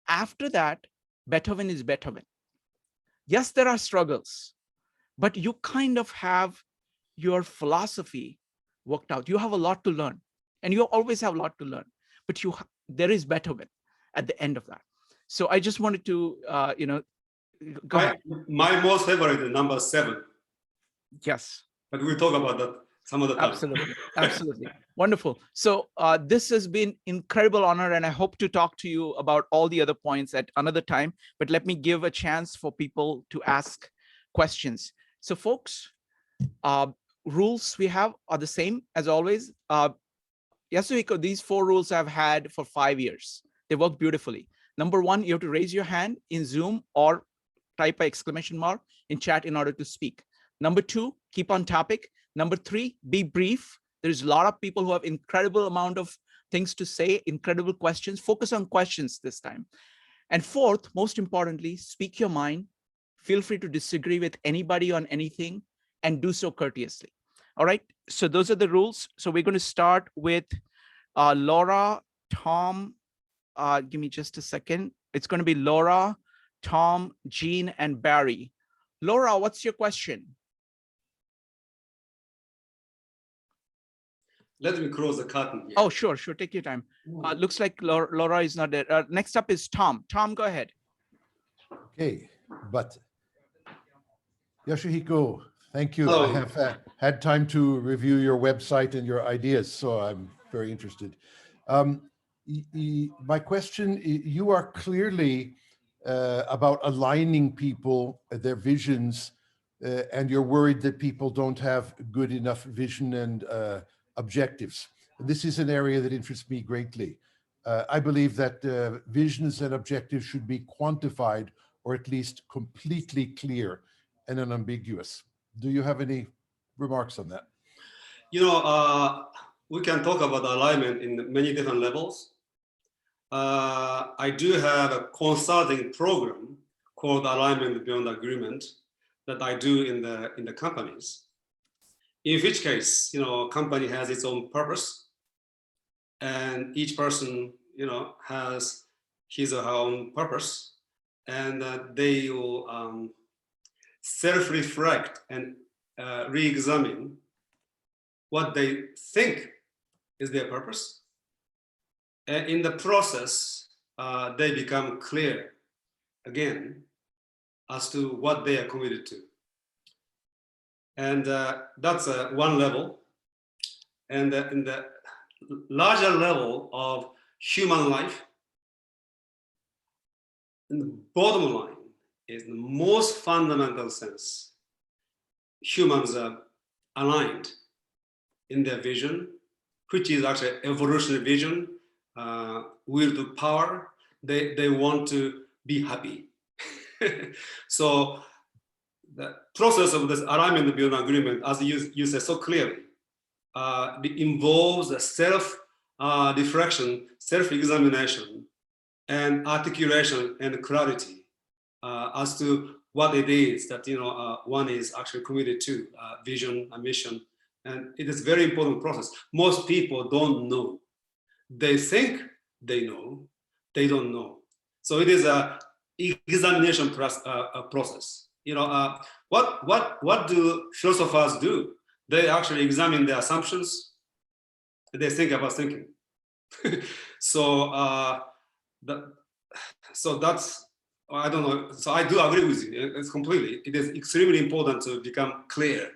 after that, Beethoven is Beethoven. Yes, there are struggles, but you kind of have your philosophy worked out. You have a lot to learn, and you always have a lot to learn, but there is Beethoven at the end of that. So I just wanted to, go ahead. My most favorite is number 7. Yes. But we'll talk about that some other time. Absolutely. Wonderful. So this has been incredible honor, and I hope to talk to you about all the other points at another time, but let me give a chance for people to ask questions. So folks, rules we have are the same as always. Yasuhiko, these 4 rules I've had for 5 years. They work beautifully. Number 1, you have to raise your hand in Zoom or type an exclamation mark in chat in order to speak. Number 2, keep on topic. Number 3, be brief. There's a lot of people who have incredible amount of things to say, incredible questions. Focus on questions this time. And 4th, most importantly, speak your mind. Feel free to disagree with anybody on anything and do so courteously. All right, so those are the rules. So we're going to start with Laura, Tom, give me just a second. It's going to be Laura, Tom, Jean, and Barry. Laura, what's your question? Let me close the curtain here. Oh, sure. Take your time. Looks like Laura is not there. Next up is Tom. Tom, go ahead. Okay, but Yasuhiko, thank you. Hello. I have had time to review your website and your ideas, so I'm very interested. My question, you are clearly about aligning people, their visions, and you're worried that people don't have good enough vision and objectives. This is an area that interests me greatly. I believe that visions and objectives should be quantified or at least completely clear and unambiguous. Do you have any remarks on that? We can talk about alignment in many different levels. I do have a consulting program called Alignment Beyond Agreement that I do in the companies. In which case, company has its own purpose, and each person, has his or her own purpose, and they will self-reflect and re-examine what they think is their purpose. And in the process, they become clear again as to what they are committed to. And that's one level. And in the larger level of human life, in the bottom line is the most fundamental sense. Humans are aligned in their vision, which is actually evolutionary vision, will to power. They want to be happy. So the process of this alignment beyond agreement, as you said so clearly, it involves a self-reflection, self-examination, and articulation and clarity as to what it is that one is actually committed to, vision, a mission, and it is a very important process. Most people don't know. They think they know, they don't know. So it is a examination process. What do philosophers do? They actually examine the assumptions. They think about thinking. So that's, I don't know. So I do agree with you. It's completely. It is extremely important to become clear,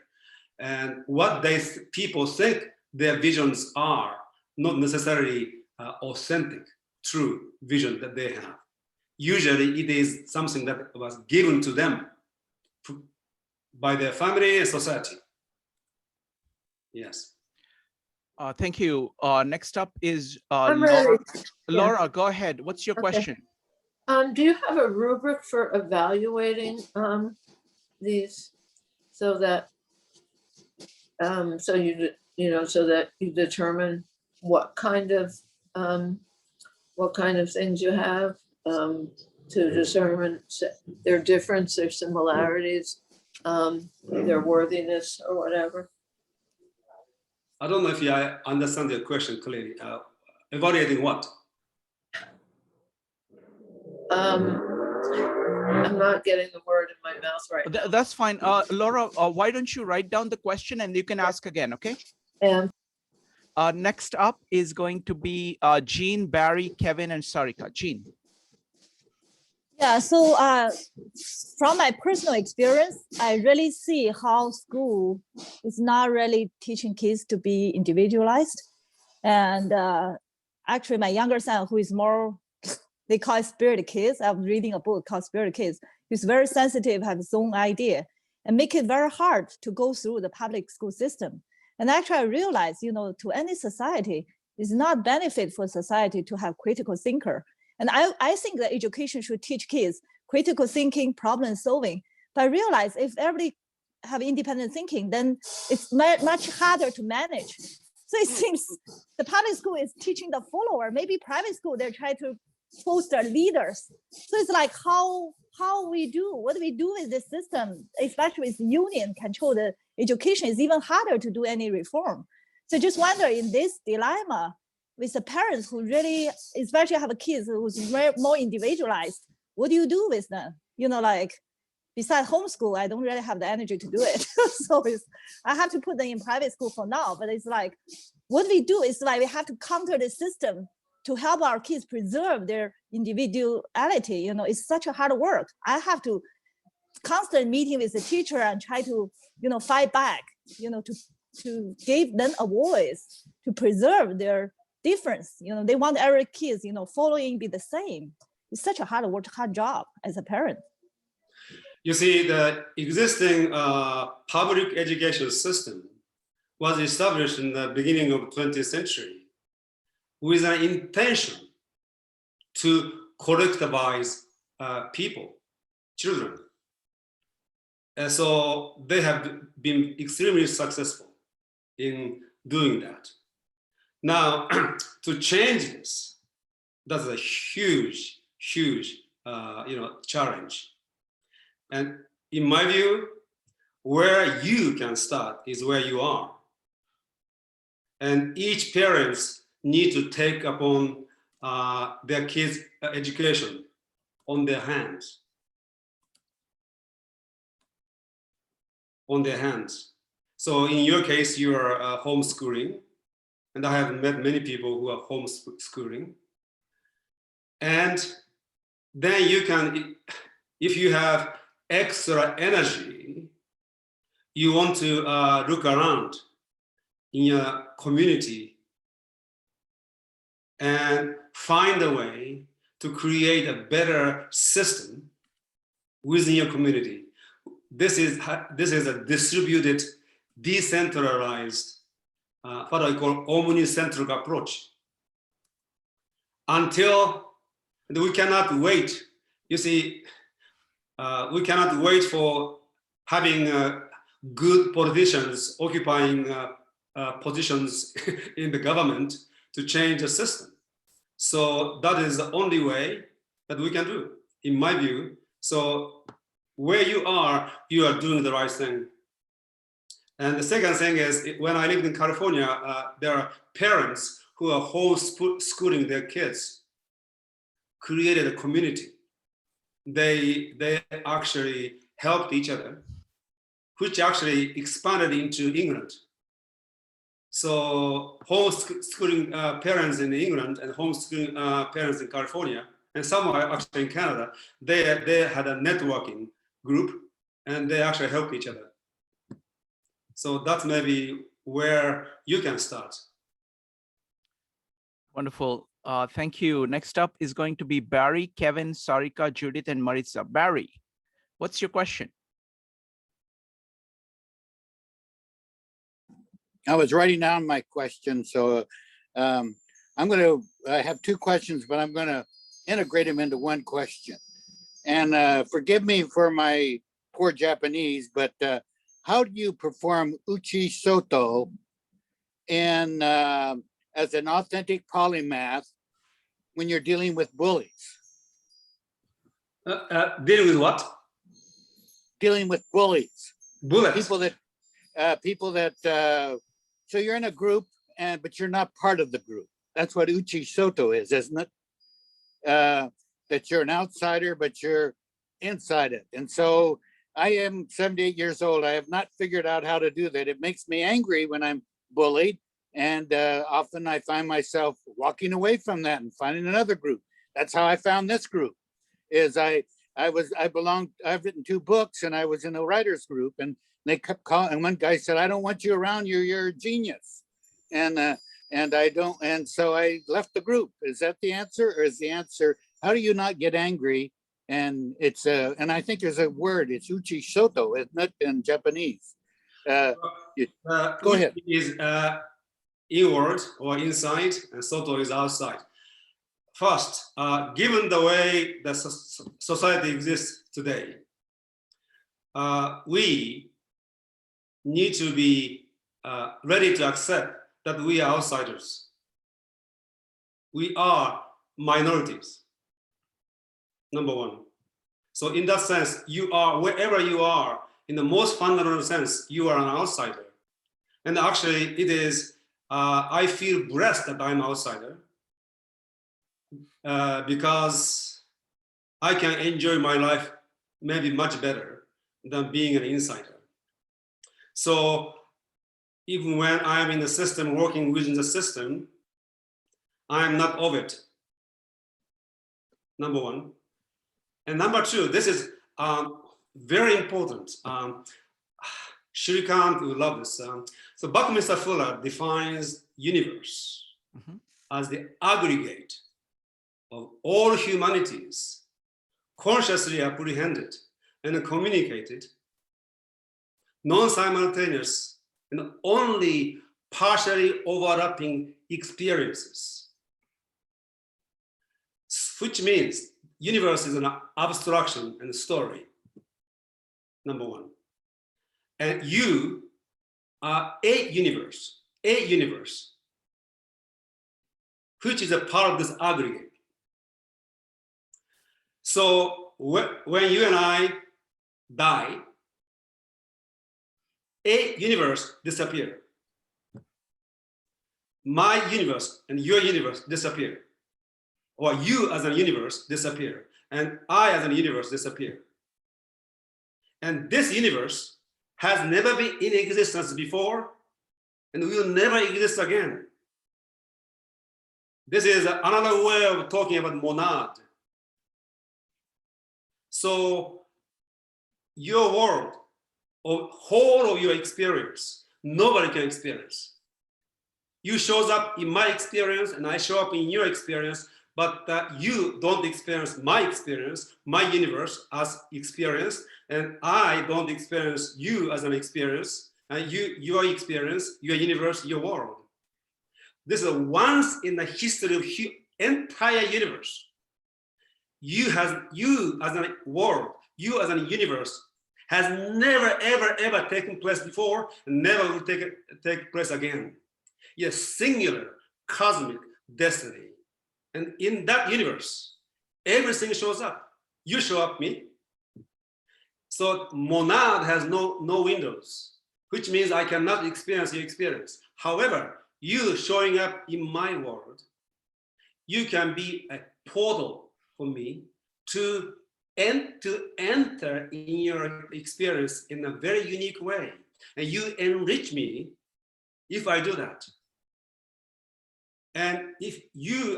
and what people think their visions are not necessarily authentic, true vision that they have. Usually, it is something that was given to them by their family and society. Yes. Thank you. Next up is I'm Laura. ready. Laura, go ahead. What's your Okay. question? Do you have a rubric for evaluating these so that so that you determine what kind of things you have to determine their difference, their similarities, their worthiness, or whatever? I don't know if I understand your question clearly. Evaluating what? I'm not getting the word in my mouth right now. That's fine. Laura, why don't you write down the question and you can ask again, okay? And Next up is going to be Jean, Barry, Kevin, and Sarika. Jean. Yeah, so from my personal experience, I really see how school is not really teaching kids to be individualized. And actually my younger son, who is more, they call it spirit kids. I'm reading a book called Spirit Kids. He's very sensitive, have his own idea, and make it very hard to go through the public school system. And actually I realized, to any society, it's not benefit for society to have critical thinker. And I think that education should teach kids critical thinking, problem solving. But I realize if everybody have independent thinking, then it's much harder to manage. So it seems the public school is teaching the follower. Maybe private school, they're trying to foster leaders. So it's like what do we do with this system, especially with union control the education, is even harder to do any reform. So just wonder in this dilemma, with the parents who really, especially have kids who's more individualized, what do you do with them? Besides homeschool, I don't really have the energy to do it. So I have to put them in private school for now, but it's like, what we do is like, we have to counter the system to help our kids preserve their individuality. It's such a hard work. I have to constant meeting with the teacher and try to, fight back, to give them a voice, to preserve their difference. They want every kids, following be the same. It's such a hard job as a parent. You see, the existing public education system was established in the beginning of the 20th century with an intention to collectivize people, children. And so they have been extremely successful in doing that. Now, to change this, that's a huge challenge. And in my view, where you can start is where you are. And each parents need to take upon their kids' education on their hands. So in your case, you are homeschooling. And I have met many people who are homeschooling. And then you can, if you have extra energy, you want to look around in your community and find a way to create a better system within your community. This is a distributed, decentralized, what I call omnicentric approach. Until we cannot wait. You see, we cannot wait for having good politicians occupying positions in the government to change the system. So that is the only way that we can do, in my view. So where you are doing the right thing. And the second thing is, when I lived in California, there are parents who are homeschooling their kids, created a community. they actually helped each other, which actually expanded into England. So homeschooling parents in England and homeschooling parents in California, and some are actually in Canada, they had a networking group and they actually helped each other. So that's maybe where you can start. Wonderful. Thank you. Next up is going to be Barry, Kevin, Sarika, Judith, and Maritza. Barry, what's your question? I was writing down my question, so I have two questions, but I'm going to integrate them into one question. And forgive me for my poor Japanese, but how do you perform uchi soto in as an authentic polymath when you're dealing with bullies? Dealing with what? Dealing with bullies. Bullets. People that so you're in a group but you're not part of the group. That's what uchi soto is, isn't it? That you're an outsider, but you're inside it. And so I am 78 years old. I have not figured out how to do that. It makes me angry when I'm bullied. And often I find myself walking away from that and finding another group. That's how I found this group. I've written 2 books and I was in a writer's group, and they kept calling, and one guy said, I don't want you around, you're a genius. And I don't, and so I left the group. Is that the answer? Or is the answer, how do you not get angry? And it's and I think there's a word, it's uchi soto, isn't it, in Japanese? Go ahead. Is inward or inside, and soto is outside. First, given the way the society exists today, we need to be ready to accept that we are outsiders. We are minorities, number one. So in that sense, you are, wherever you are, in the most fundamental sense, you are an outsider. And actually it is, I feel blessed that I'm an outsider because I can enjoy my life maybe much better than being an insider. So even when I'm in the system, working within the system, I'm not of it, number one. And number two, this is very important. Shrikant will love this. So Buckminster Fuller defines universe as the aggregate of all humanities consciously apprehended and communicated, non-simultaneous and only partially overlapping experiences, which means universe is an abstraction and a story, number one. And you are a universe, which is a part of this aggregate. So when you and I die, a universe disappears. My universe and your universe disappear. Or you as a universe disappear. And I as a universe disappear. And this universe has never been in existence before and will never exist again. This is another way of talking about monad. So your world, or whole of your experience, nobody can experience. You shows up in my experience and I show up in your experience, but you don't experience my experience, my universe as experience, and I don't experience you as an experience, and your experience, your universe, your world. This is once in the history of entire universe. You as a world, you as a universe has never, ever, ever taken place before, and never will take place again. Yes, singular, cosmic destiny. And in that universe, everything shows up. You show up, me. So monad has no windows, which means I cannot experience your experience. However, you showing up in my world, you can be a portal for me to to enter in your experience in a very unique way. And you enrich me if I do that. And if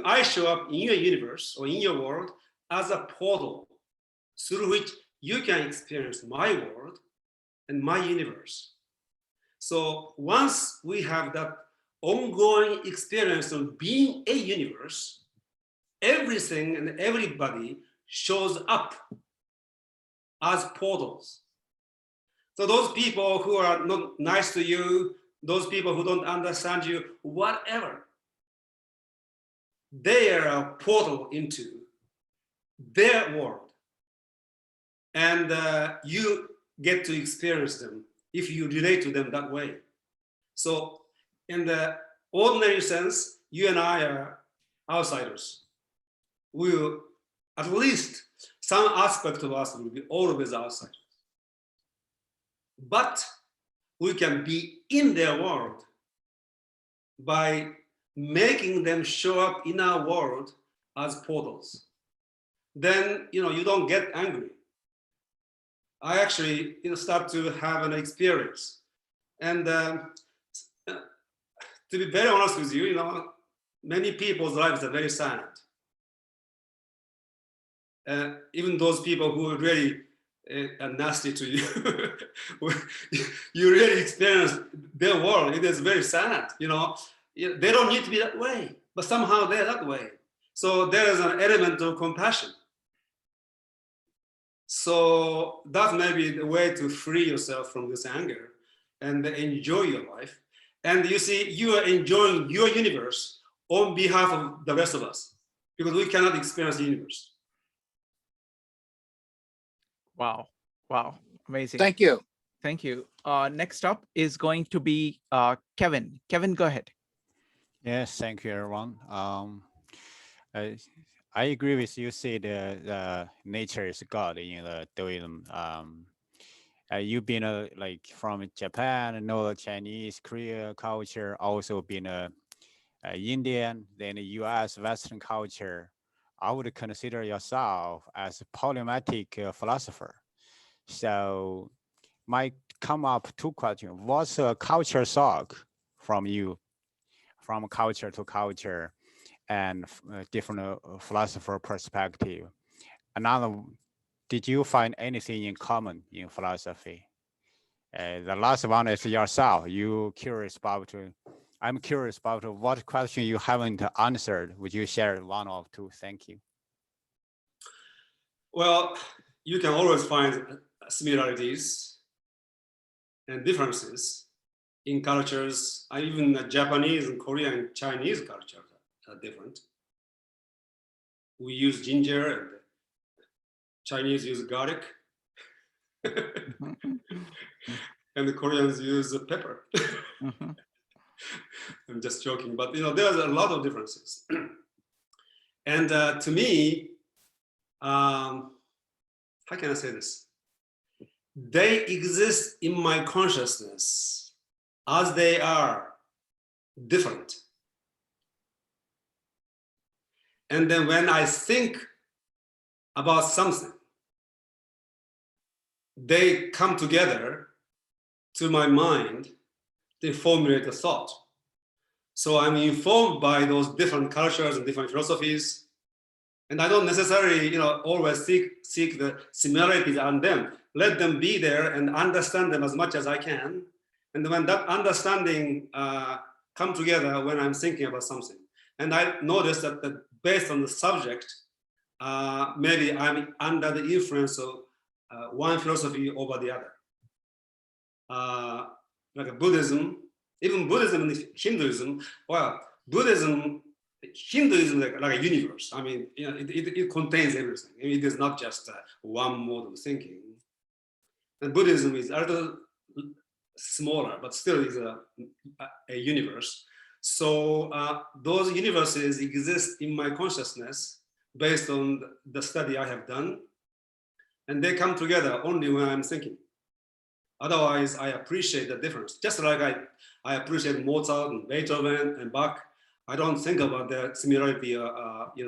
I show up in your universe or in your world as a portal through which you can experience my world and my universe. So once we have that ongoing experience of being a universe, everything and everybody shows up as portals. So those people who are not nice to you, those people who don't understand you, whatever, they are a portal into their world. And you get to experience them if you relate to them that way. So in the ordinary sense, you and I are outsiders. We will, at least some aspect of us will be always outsiders. But we can be in their world by making them show up in our world as portals. Then you don't get angry. I actually start to have an experience. And to be very honest with you, many people's lives are very silent. Even those people who are really nasty to you, you really experience their world. It is very silent. They don't need to be that way, but somehow they're that way. So there is an element of compassion. So that may be the way to free yourself from this anger and enjoy your life. And you see, you are enjoying your universe on behalf of the rest of us, because we cannot experience the universe. Wow. Wow. Amazing. Thank you. Thank you. Next up is going to be Kevin. Kevin, go ahead. Yes, thank you, everyone. I agree with you. Say the nature is God in the Taoism. You've been like from Japan, know Chinese, Korea culture, also been a Indian, then the U.S. Western culture. I would consider yourself as a polymatic philosopher. So might come up two questions. What's a culture shock from you, from culture to culture, and different philosopher perspective? Another, did you find anything in common in philosophy? The last one is yourself. I'm curious about what question you haven't answered. Would you share one or two? Thank you. Well, you can always find similarities and differences in cultures. Even the Japanese and Korean and Chinese cultures are different. We use ginger and Chinese use garlic. And the Koreans use pepper. I'm just joking, but there's a lot of differences. And to me, how can I say this? They exist in my consciousness as they are different. And then when I think about something, they come together to my mind, they formulate a thought. So I'm informed by those different cultures and different philosophies. And I don't necessarily, always seek the similarities on them. Let them be there and understand them as much as I can. And when that understanding come together when I'm thinking about something. And I noticed that based on the subject, maybe I'm under the influence of one philosophy over the other. Like Buddhism, even Buddhism and Hinduism, well, Hinduism is like a universe. I mean, it contains everything. It is not just one mode of thinking. And Buddhism is a little smaller, but still is a universe. So those universes exist in my consciousness based on the study I have done. And they come together only when I'm thinking. Otherwise, I appreciate the difference. Just like I appreciate Mozart and Beethoven and Bach. I don't think about the similarity,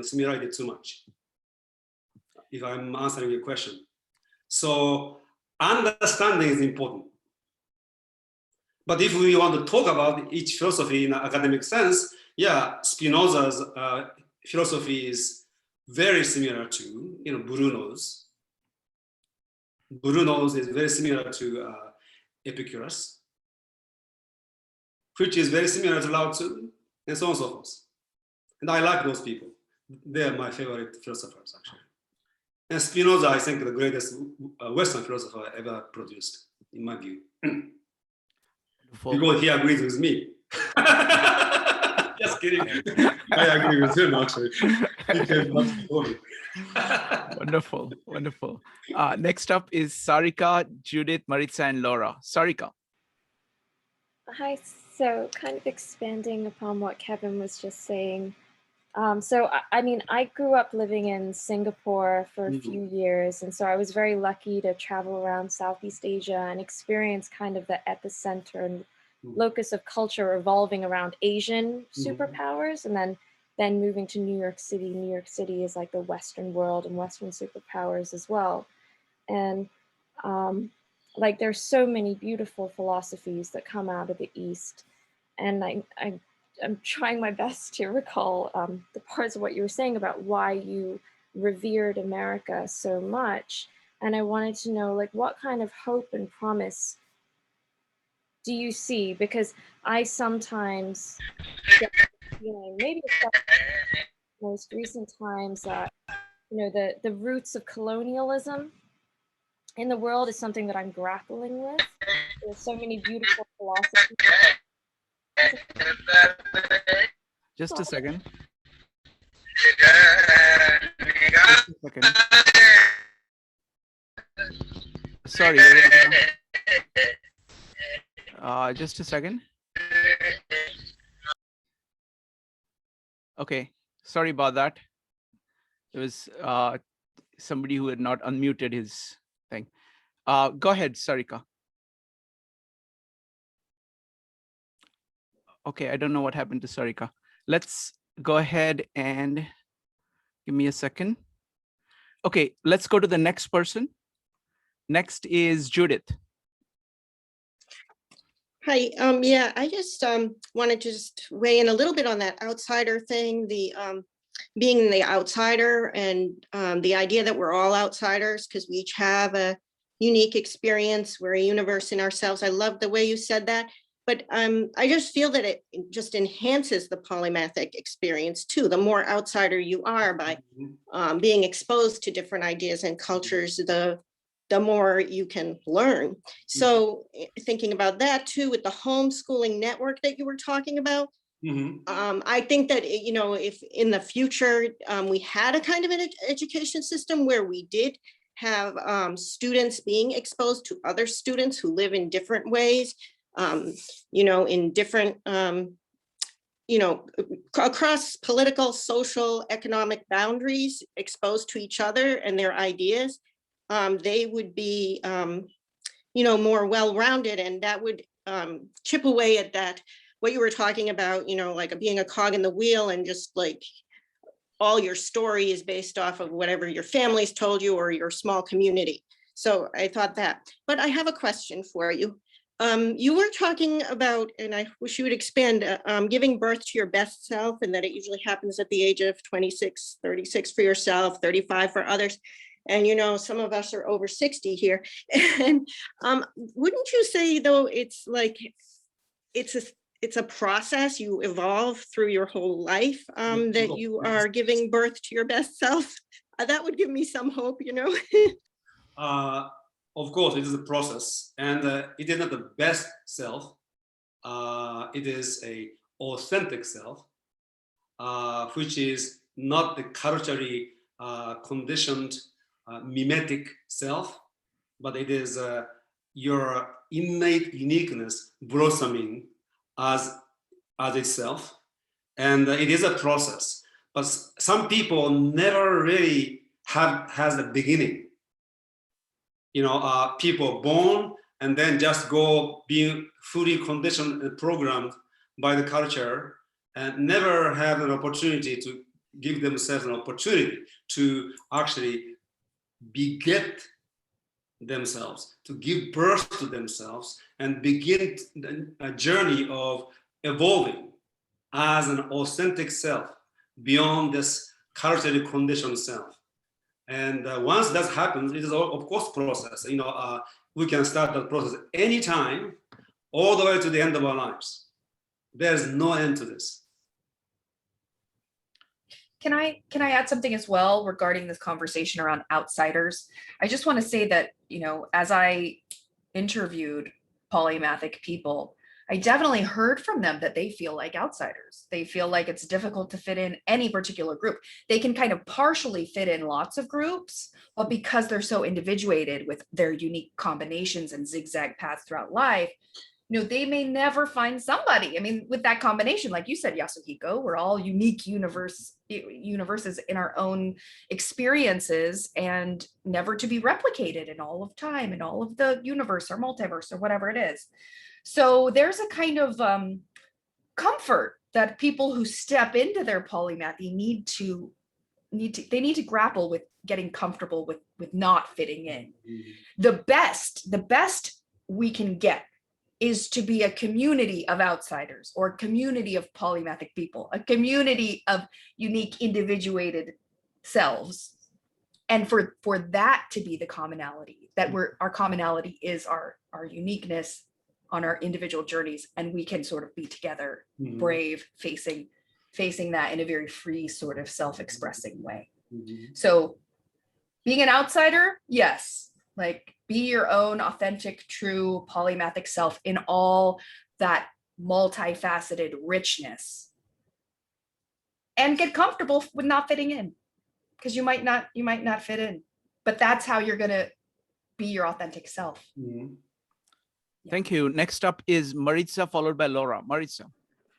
similarity too much. if I'm answering your question. So understanding is important. But if we want to talk about each philosophy in an academic sense, yeah, Spinoza's philosophy is very similar to, Bruno's. Bruno's is very similar to Epicurus, which is very similar to Lao Tzu, and so on and so forth. And I like those people. They are my favorite philosophers, actually. And Spinoza, I think, the greatest Western philosopher ever produced, in my view. Because he agrees with me. Just kidding. I agree with him, actually. He came much before me. Wonderful, wonderful. Next up is Sarika, Judith, Maritza, and Laura. Sarika. Hi, so kind of expanding upon what Kevin was just saying. I mean, I grew up living in Singapore for a few years, and so I was very lucky to travel around Southeast Asia and experience kind of the epicenter and locus of culture revolving around Asian superpowers, and then moving to New York City. New York City is like the Western world and Western superpowers as well. And like there's so many beautiful philosophies that come out of the East. And I'm trying my best to recall the parts of what you were saying about why you revered America so much. And I wanted to know, like, what kind of hope and promise do you see? Because I sometimes get the feeling, maybe it's most recent times, the roots of colonialism in the world is something that I'm grappling with. There's so many beautiful philosophies. Just a second. Sorry. Just a second. Okay. Sorry about that. There was somebody who had not unmuted his thing. Go ahead, Sarika. Okay, I don't know what happened to Sarika. Let's go ahead and give me a second. Okay, let's go to the next person. Next is Judith. Hi, yeah, I just wanted to just weigh in a little bit on that outsider thing, the being the outsider and the idea that we're all outsiders because we each have a unique experience. We're a universe in ourselves. I love the way you said that. But I just feel that it just enhances the polymathic experience too. The more outsider you are by being exposed to different ideas and cultures, the more you can learn. So thinking about that too, with the homeschooling network that you were talking about, I think that, if in the future we had a kind of an education system where we did have students being exposed to other students who live in different ways, in different, across political, social, economic boundaries, exposed to each other and their ideas, they would be, more well-rounded, and that would chip away at that, what you were talking about, like being a cog in the wheel and just like all your story is based off of whatever your family's told you or your small community. So I thought that, but I have a question for you. You were talking about, and I wish you would expand, giving birth to your best self, and that it usually happens at the age of 26, 36 for yourself, 35 for others. And, some of us are over 60 here. And wouldn't you say, though, it's like, it's a process, you evolve through your whole life, that you are giving birth to your best self? That would give me some hope, Of course, it is a process, and it is not the best self. It is a authentic self, which is not the culturally conditioned mimetic self, but it is your innate uniqueness blossoming as itself, and it is a process. But some people never really has the beginning. People born and then just go being fully conditioned and programmed by the culture and never have an opportunity to give themselves an opportunity to actually beget themselves, to give birth to themselves, and begin a journey of evolving as an authentic self beyond this culturally conditioned self. And once that happens, it is of course process. We can start that process anytime, all the way to the end of our lives. There's no end to this. Can I add something as well regarding this conversation around outsiders? I just want to say that, as I interviewed polymathic people, I definitely heard from them that they feel like outsiders. They feel like it's difficult to fit in any particular group. They can kind of partially fit in lots of groups, but because they're so individuated with their unique combinations and zigzag paths throughout life, they may never find somebody. I mean, with that combination, like you said, Yasuhiko, we're all unique universes in our own experiences and never to be replicated in all of time and all of the universe or multiverse or whatever it is. So there's a kind of comfort that people who step into their polymathy need to grapple with getting comfortable with not fitting in. The best we can get is to be a community of outsiders or a community of polymathic people, a community of unique individuated selves. And for that to be the commonality, that our commonality is our uniqueness on our individual journeys, and we can sort of be together, brave, facing that in a very free sort of self-expressing way. So being an outsider, yes, like be your own authentic, true polymathic self in all that multifaceted richness, and get comfortable with not fitting in, because you might not fit in, but that's how you're gonna be your authentic self. Thank you. Next up is Maritza, followed by Laura. Maritza.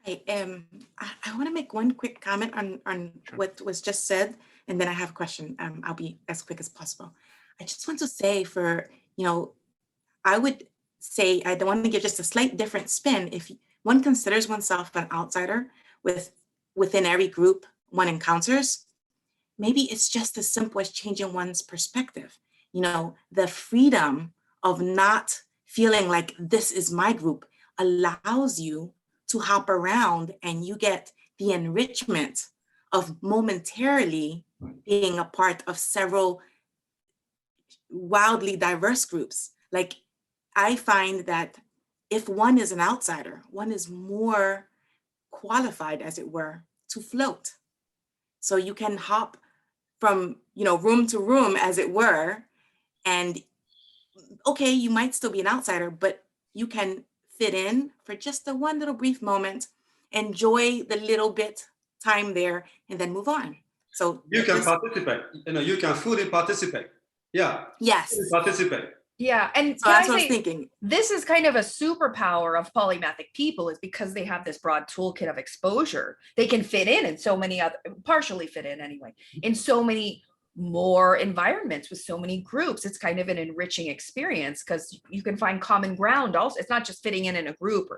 Hi, I want to make one quick comment on what was just said, and then I have a question. I'll be as quick as possible. I just want to say I would say, I want to give just a slight different spin. If one considers oneself an outsider within every group one encounters, maybe it's just as simple as changing one's perspective. The freedom of not feeling like this is my group allows you to hop around, and you get the enrichment of momentarily being a part of several wildly diverse groups. Like, I find that if one is an outsider, one is more qualified, as it were, to float. So you can hop from, room to room, as it were, and okay, you might still be an outsider, but you can fit in for just the one little brief moment, enjoy the little bit time there, and then move on. So you can participate. You can fully participate. Yeah. Yes. Participate. Yeah, and so that's what I was thinking. This is kind of a superpower of polymathic people, is because they have this broad toolkit of exposure. They can fit in so many partially fit in anyway, in so many more environments with so many groups. It's kind of an enriching experience because you can find common ground also. It's not just fitting in a group,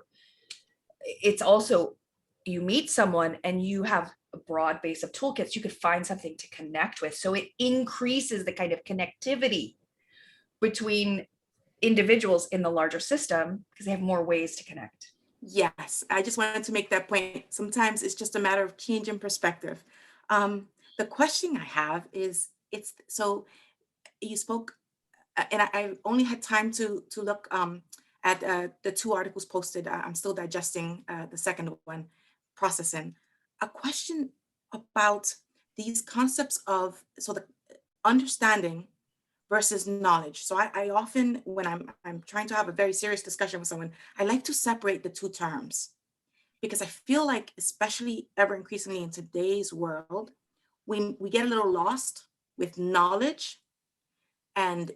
it's also you meet someone and you have a broad base of toolkits. You could find something to connect with. So it increases the kind of connectivity between individuals in the larger system because they have more ways to connect. Yes, I just wanted to make that point. Sometimes it's just a matter of change in perspective. The question I have is, so you spoke, and I only had time to look at the 2 articles posted. I'm still digesting the second one, processing. A question about these concepts of, so the understanding versus knowledge. So I often, when I'm trying to have a very serious discussion with someone, I like to separate the 2 terms, because I feel like, especially ever increasingly in today's world, we get a little lost with knowledge, and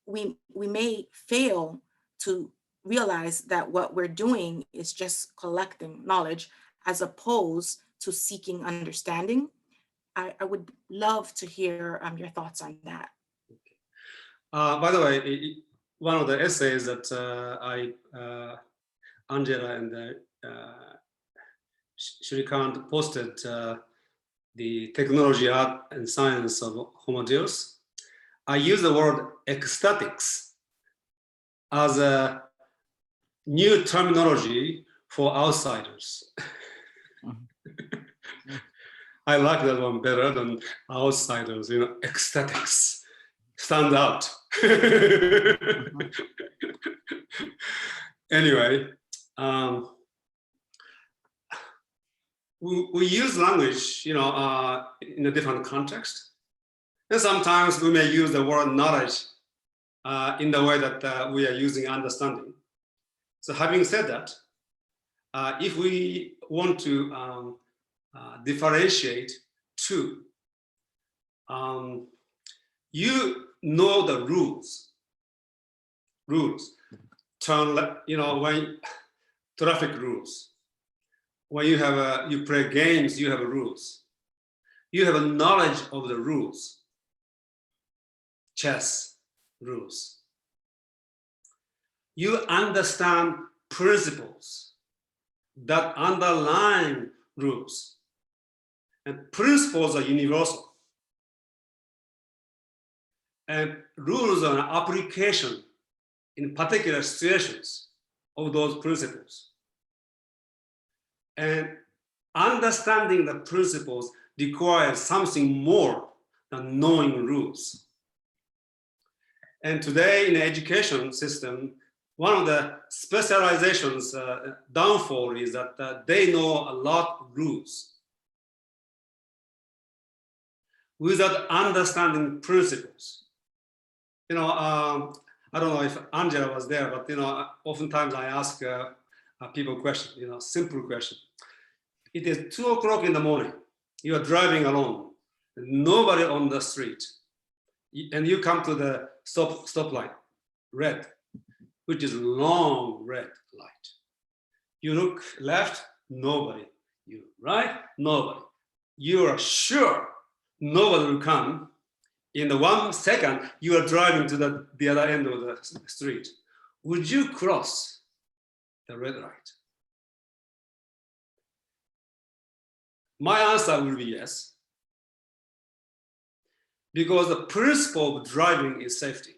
we may fail to realize that what we're doing is just collecting knowledge as opposed to seeking understanding. I would love to hear your thoughts on that. By the way, one of the essays that Angela and Shrikant posted, the technology, art, and science of Homo Deus. I use the word ecstatics as a new terminology for outsiders. I like that one better than outsiders, you know, ecstatics. Stand out. Anyway, we use language, you know, in a different context. And sometimes we may use the word knowledge in the way that we are using understanding. So having said that, if we want to differentiate two, you know the rules. Turn left, you know, when traffic rules. When you have you play games, you have rules. You have a knowledge of the rules. Chess rules. You understand principles that underline rules. And principles are universal. And rules are an application in particular situations of those principles. And understanding the principles requires something more than knowing rules. And today in the education system, one of the specializations downfall is that they know a lot of rules without understanding principles. You know, I don't know if Angela was there, but you know, oftentimes I ask people questions, you know, simple question. It is 2 o'clock in the morning. You are driving alone, nobody on the street, and you come to the stoplight, red, which is long red light. You look left, nobody. You right, nobody. You are sure nobody will come. In the 1 second, you are driving to the other end of the street. Would you cross the red light? My answer will be yes. Because the principle of driving is safety.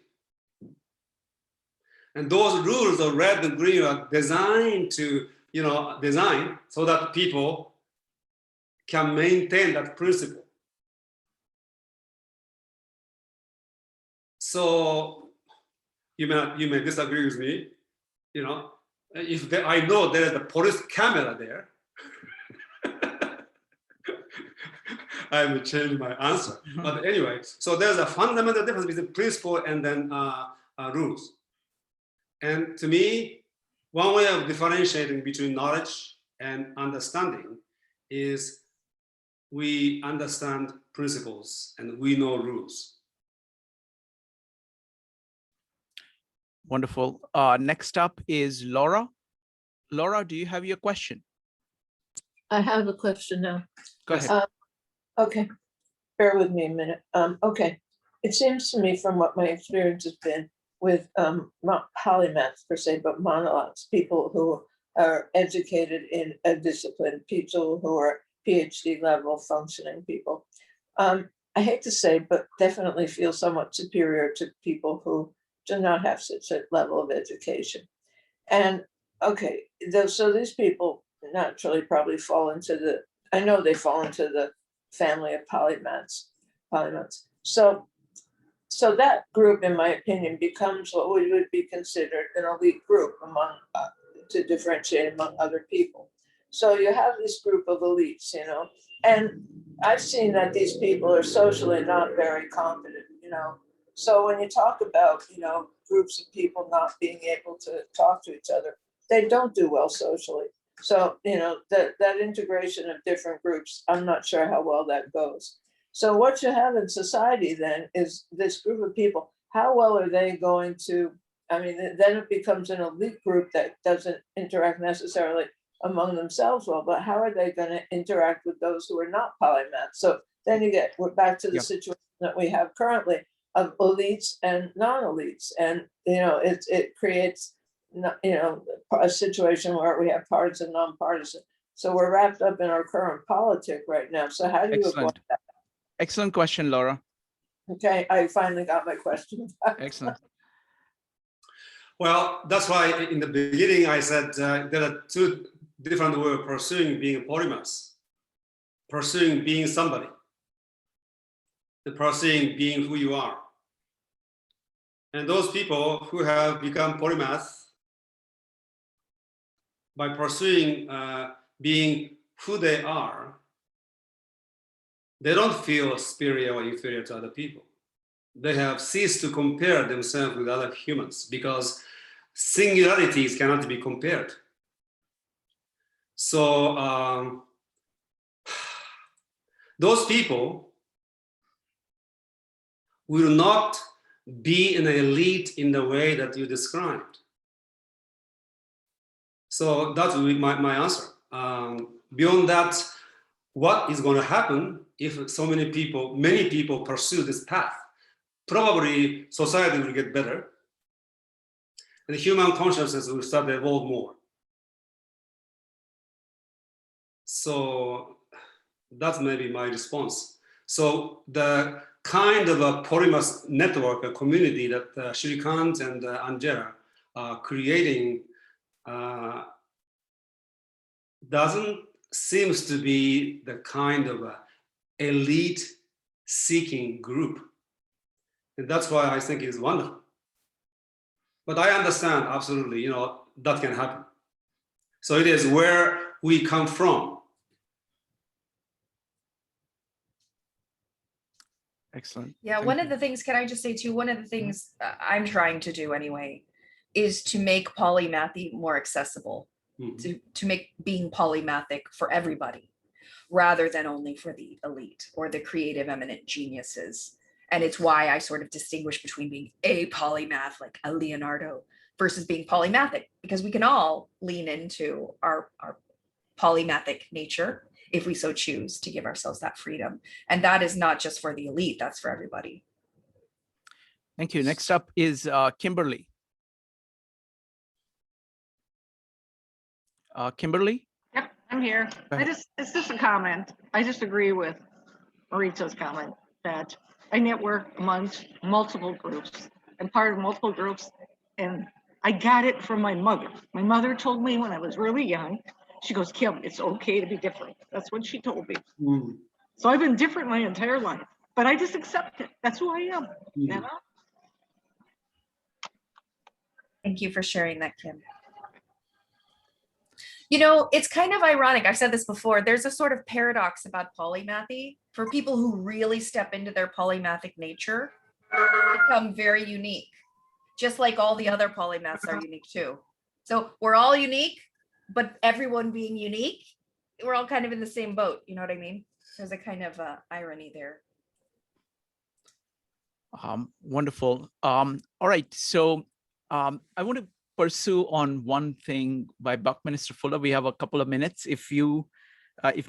And those rules of red and green are designed to, you know, design so that people can maintain that principle. So you may disagree with me, you know, if I know there is a police camera there, I will change my answer. But anyway, so there's a fundamental difference between principle and then rules. And to me, one way of differentiating between knowledge and understanding is we understand principles and we know rules. Wonderful. Next up is Laura. Laura, do you have your question? I have a question now. Go ahead. Okay, bear with me a minute. Okay, it seems to me from what my experience has been with not polymaths per se, but monologues, people who are educated in a discipline, people who are PhD level functioning people. I hate to say, but definitely feel somewhat superior to people who do not have such a level of education. And okay, so these people naturally probably fall into the, I know they fall into the family of polymaths. So that group, in my opinion, becomes what would be considered an elite group among, to differentiate among other people. So you have this group of elites, you know, and I've seen that these people are socially not very competent, you know. So when you talk about, you know, groups of people not being able to talk to each other, they don't do well socially. So, you know, that integration of different groups, I'm not sure how well that goes. So what you have in society then is this group of people, how well are they going to, I mean, then it becomes an elite group that doesn't interact necessarily among themselves well, but how are they going to interact with those who are not polymaths? So then we're back to the situation that we have currently of elites and non-elites. And, you know, it creates, you know, a situation where we have partisan, non-partisan. So we're wrapped up in our current politic right now. So how do you avoid that? Excellent question, Laura. Okay, I finally got my question. Excellent. Well, that's why in the beginning I said there are two different ways of pursuing being a polymath. Pursuing being somebody, and pursuing being who you are. And those people who have become polymaths by pursuing being who they are, they don't feel superior or inferior to other people. They have ceased to compare themselves with other humans because singularities cannot be compared. So those people will not be an elite in the way that you described. So that will be my answer. Beyond that, what is going to happen if so many people pursue this path? Probably society will get better and human consciousness will start to evolve more. So that's maybe my response. So the kind of a polymath network, a community that Shrikant and Angela are creating doesn't seems to be the kind of a elite seeking group. And that's why I think it's wonderful. But I understand absolutely, that can happen. So it is where we come from. Excellent. Yeah, Thank one you. of the things, can I just say too, one of the things I'm trying to do anyway, is to make polymathy more accessible, to make being polymathic for everybody, rather than only for the elite or the creative eminent geniuses. And it's why I sort of distinguish between being a polymath, like a Leonardo, versus being polymathic, because we can all lean into our polymathic nature if we so choose to give ourselves that freedom. And that is not just for the elite, that's for everybody. Thank you. Next up is Kimberly. Kimberly? Yep, I'm here. It's just a comment. I just agree with Maritza's comment that I network amongst multiple groups. I'm part of multiple groups, and I got it from my mother. My mother told me when I was really young, she goes, Kim, it's okay to be different. That's what she told me. So I've been different my entire life, but I just accept it. That's who I am, you know? Thank you for sharing that, Kim. It's kind of ironic. I've said this before. There's a sort of paradox about polymathy. For people who really step into their polymathic nature, become very unique, just like all the other polymaths are unique too. So we're all unique, but everyone being unique, we're all kind of in the same boat. You know what I mean? There's a kind of irony there. Wonderful. All right. So I want to pursue on one thing by Buckminster Fuller. We have a couple of minutes. If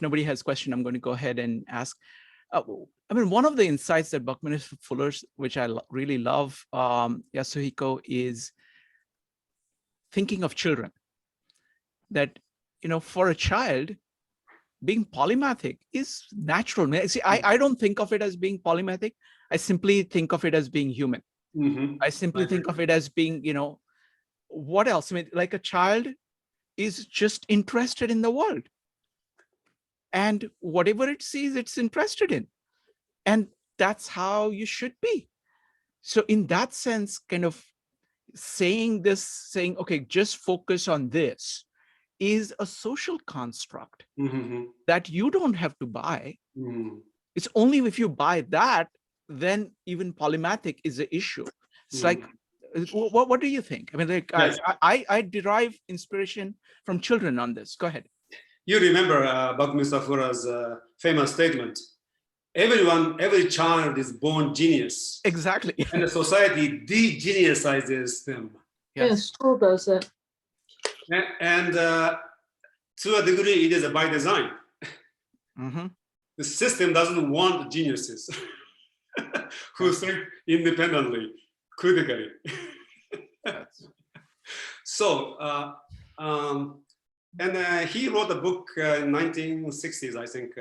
nobody has a question, I'm going to go ahead and ask. One of the insights that Buckminster Fuller's, which I really love, Yasuhiko, is thinking of children. That, for a child, being polymathic is natural. See, I don't think of it as being polymathic. I simply think of it as being human. I simply think of it as being, what else? Like a child is just interested in the world. And whatever it sees, it's interested in. And that's how you should be. So in that sense, kind of saying, okay, just focus on this is a social construct that you don't have to buy. It's only if you buy that, then even polymathic is an issue. It's like, what do you think? Yes. I derive inspiration from children on this. Go ahead. You remember Buckminster Fuller's famous statement, every child is born genius. Exactly. And the society de-geniusizes them. Yes, school does that. And to a degree, it is by design. The system doesn't want geniuses who think independently, critically. So, and he wrote a book in 1960s, I think,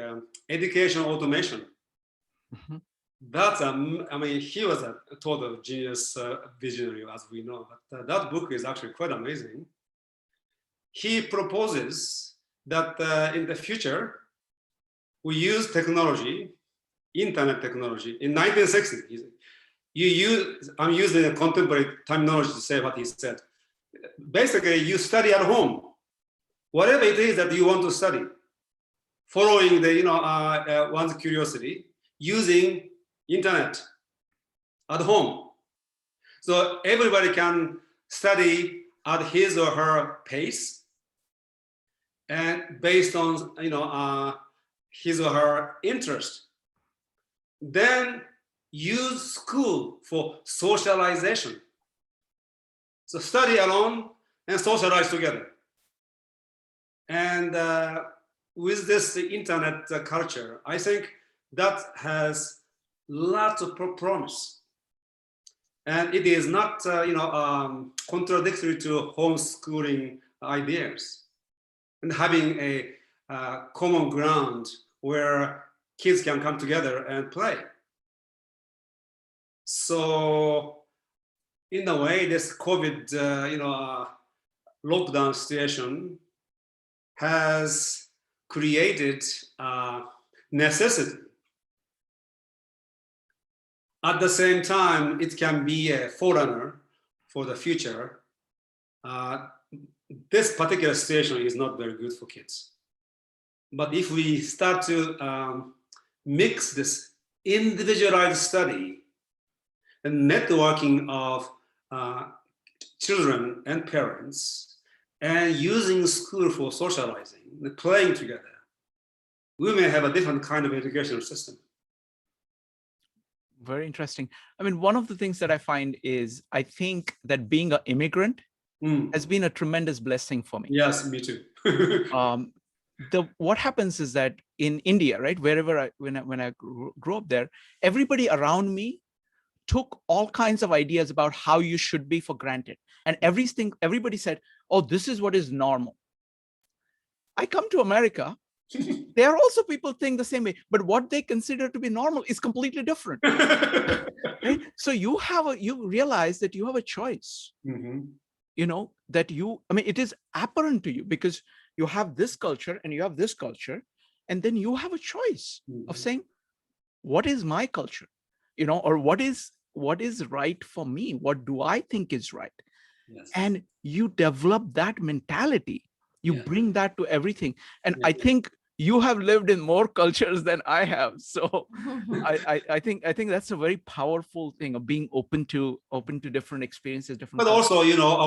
Education Automation. That's I mean, he was a total genius visionary, as we know. But that book is actually quite amazing. He proposes that in the future we use technology, internet technology. In 1960s, I'm using a contemporary terminology to say what he said. Basically, you study at home, whatever it is that you want to study, following the one's curiosity, using internet at home. So everybody can study at his or her pace and based on his or her interest. Then use school for socialization. So study alone and socialize together. And with this internet culture, I think that has lots of promise. And it is not contradictory to homeschooling ideas and having a common ground where kids can come together and play. So in a way, this COVID lockdown situation has created necessity. At the same time, it can be a forerunner for the future. This particular situation is not very good for kids. But if we start to mix this individualized study and networking of children and parents and using school for socializing, playing together, we may have a different kind of educational system. Very interesting. I mean, one of the things that I find is I think that being an immigrant has been a tremendous blessing for me. Yes, me too. What happens is that in India, right, wherever when I grew up there, everybody around me took all kinds of ideas about how you should be for granted. And everybody said, oh, this is what is normal. I come to America, there are also people think the same way, but what they consider to be normal is completely different. Right? So you realize that you have a choice, that it is apparent to you because you have this culture and you have this culture, and then you have a choice of saying, what is my culture? Or what is right for me? What do I think is right? Yes. And you develop that mentality. You bring that to everything. And I think you have lived in more cultures than I have. So I think that's a very powerful thing of being open to different experiences, different. But also,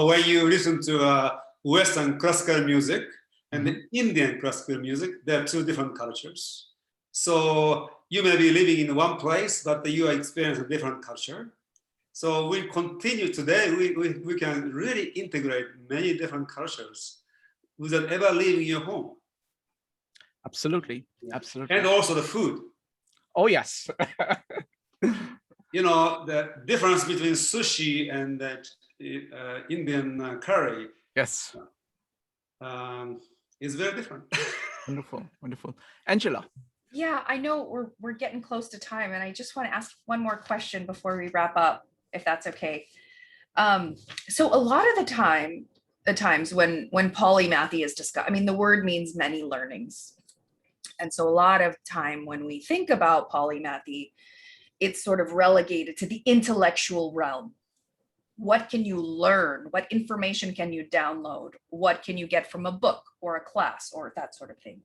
when you listen to Western classical music and the Indian classical music, they are two different cultures. So you may be living in one place, but you are experiencing a different culture. So we continue today, we can really integrate many different cultures without ever leaving your home. Absolutely, absolutely. And also the food. Oh, yes. The difference between sushi and Indian curry. Yes. Is very different. Wonderful, wonderful. Angela. Yeah, I know we're getting close to time, and I just want to ask one more question before we wrap up, if that's okay. So a lot of the times when polymathy is discussed, the word means many learnings. And so a lot of time when we think about polymathy, it's sort of relegated to the intellectual realm. What can you learn? What information can you download? What can you get from a book or a class or that sort of thing?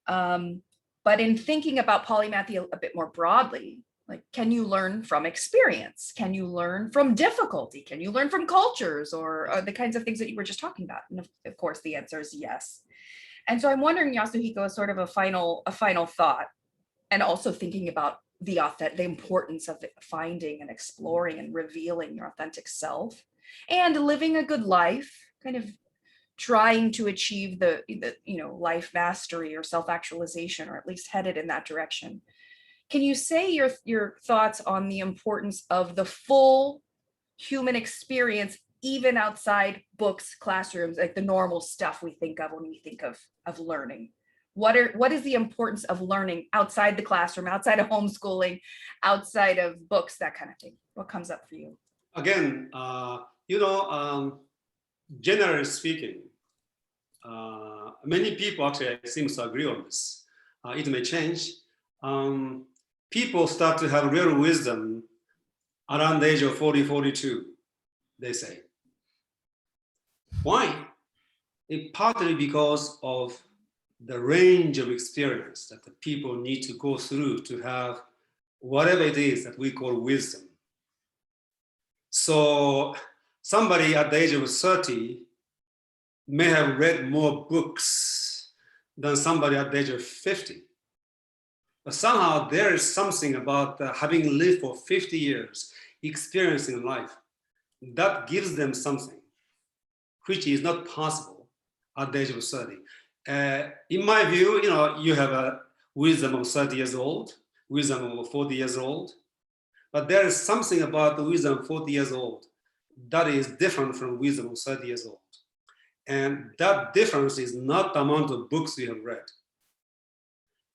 But in thinking about polymathy a bit more broadly, like, can you learn from experience? Can you learn from difficulty? Can you learn from cultures or the kinds of things that you were just talking about? And of course, the answer is yes. And so I'm wondering, Yasuhiko, as sort of a final thought, and also thinking about the importance of finding and exploring and revealing your authentic self and living a good life, kind of trying to achieve the life mastery or self-actualization, or at least headed in that direction. Can you say your thoughts on the importance of the full human experience, even outside books, classrooms, like the normal stuff we think of when we think of learning? what is the importance of learning outside the classroom, outside of homeschooling, outside of books, that kind of thing? What comes up for you? Again, generally speaking, many people actually seem to agree on this. It may change. People start to have real wisdom around the age of 40, 42, they say. Why? Partly because of the range of experience that the people need to go through to have whatever it is that we call wisdom. So somebody at the age of 30 may have read more books than somebody at the age of 50. But somehow there is something about having lived for 50 years, experiencing life, that gives them something which is not possible at the age of 30. In my view, you have a wisdom of 30 years old, wisdom of 40 years old, but there is something about the wisdom of 40 years old that is different from wisdom of 30 years old. And that difference is not the amount of books you have read.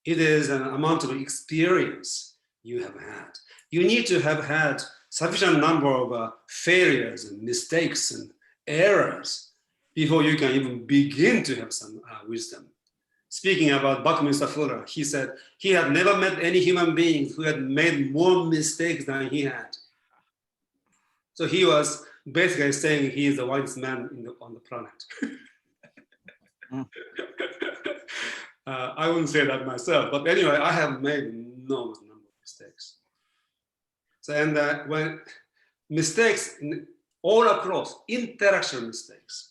It is an amount of experience you have had. You need to have had sufficient number of failures and mistakes and errors before you can even begin to have some wisdom. Speaking about Buckminster Fuller, he said he had never met any human being who had made more mistakes than he had. So he was basically saying he is the wisest man on the planet. I wouldn't say that myself, but anyway, I have made enormous number of mistakes. So, and when mistakes all across, interaction mistakes,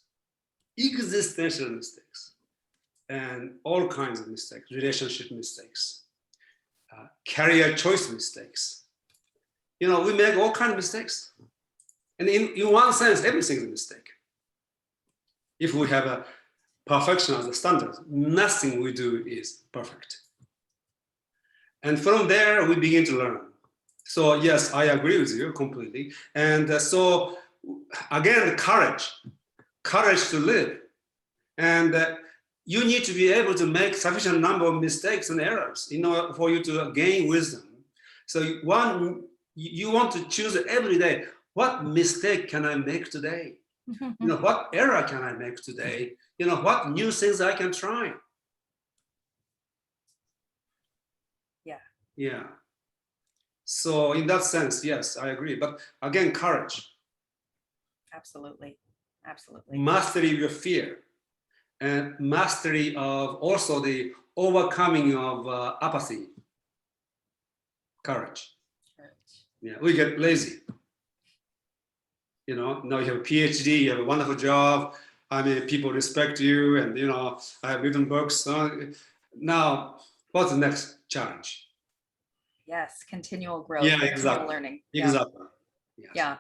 existential mistakes, and all kinds of mistakes, relationship mistakes, career choice mistakes. We make all kinds of mistakes. And in one sense, everything is a mistake. If we have a perfection as a standard, nothing we do is perfect. And from there, we begin to learn. So yes, I agree with you completely. And so again, courage to live. And you need to be able to make sufficient number of mistakes and errors in order for you to gain wisdom. So you want to choose every day, what mistake can I make today? What error can I make today? What new things I can try? Yeah. So in that sense, yes, I agree. But again, courage. Absolutely. Mastery of your fear. And mastery of also the overcoming of apathy. Courage. Yeah, we get lazy. Now you have a PhD, you have a wonderful job. I mean, people respect you, and I have written books. Now, what's the next challenge? Yes, continual growth. Yeah, continual exactly. Learning. Exactly. Yes. Yeah.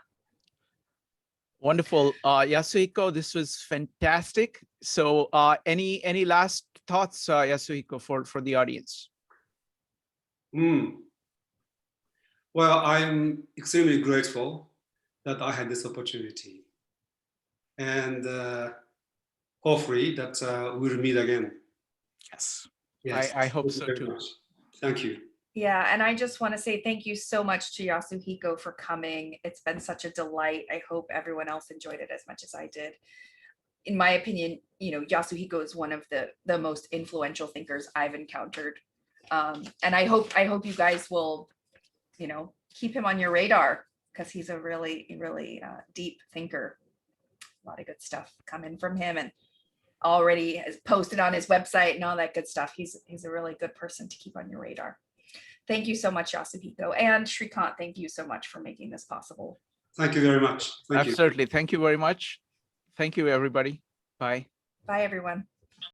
Wonderful. Yasuhiko, this was fantastic. So any last thoughts, Yasuhiko, for the audience? Well, I'm extremely grateful that I had this opportunity. And hopefully that we'll meet again. Yes. Yes. I hope so too. Much. Thank you. Yeah, and I just want to say thank you so much to Yasuhiko for coming. It's been such a delight. I hope everyone else enjoyed it as much as I did. In my opinion, Yasuhiko is one of the most influential thinkers I've encountered. And I hope you guys will, keep him on your radar, because he's a really, really deep thinker. A lot of good stuff coming from him, and already has posted on his website and all that good stuff. He's a really good person to keep on your radar. Thank you so much, Yasuhiko. And Shrikant, thank you so much for making this possible. Thank you very much. Absolutely. Thank you very much. Thank you, everybody. Bye. Bye, everyone.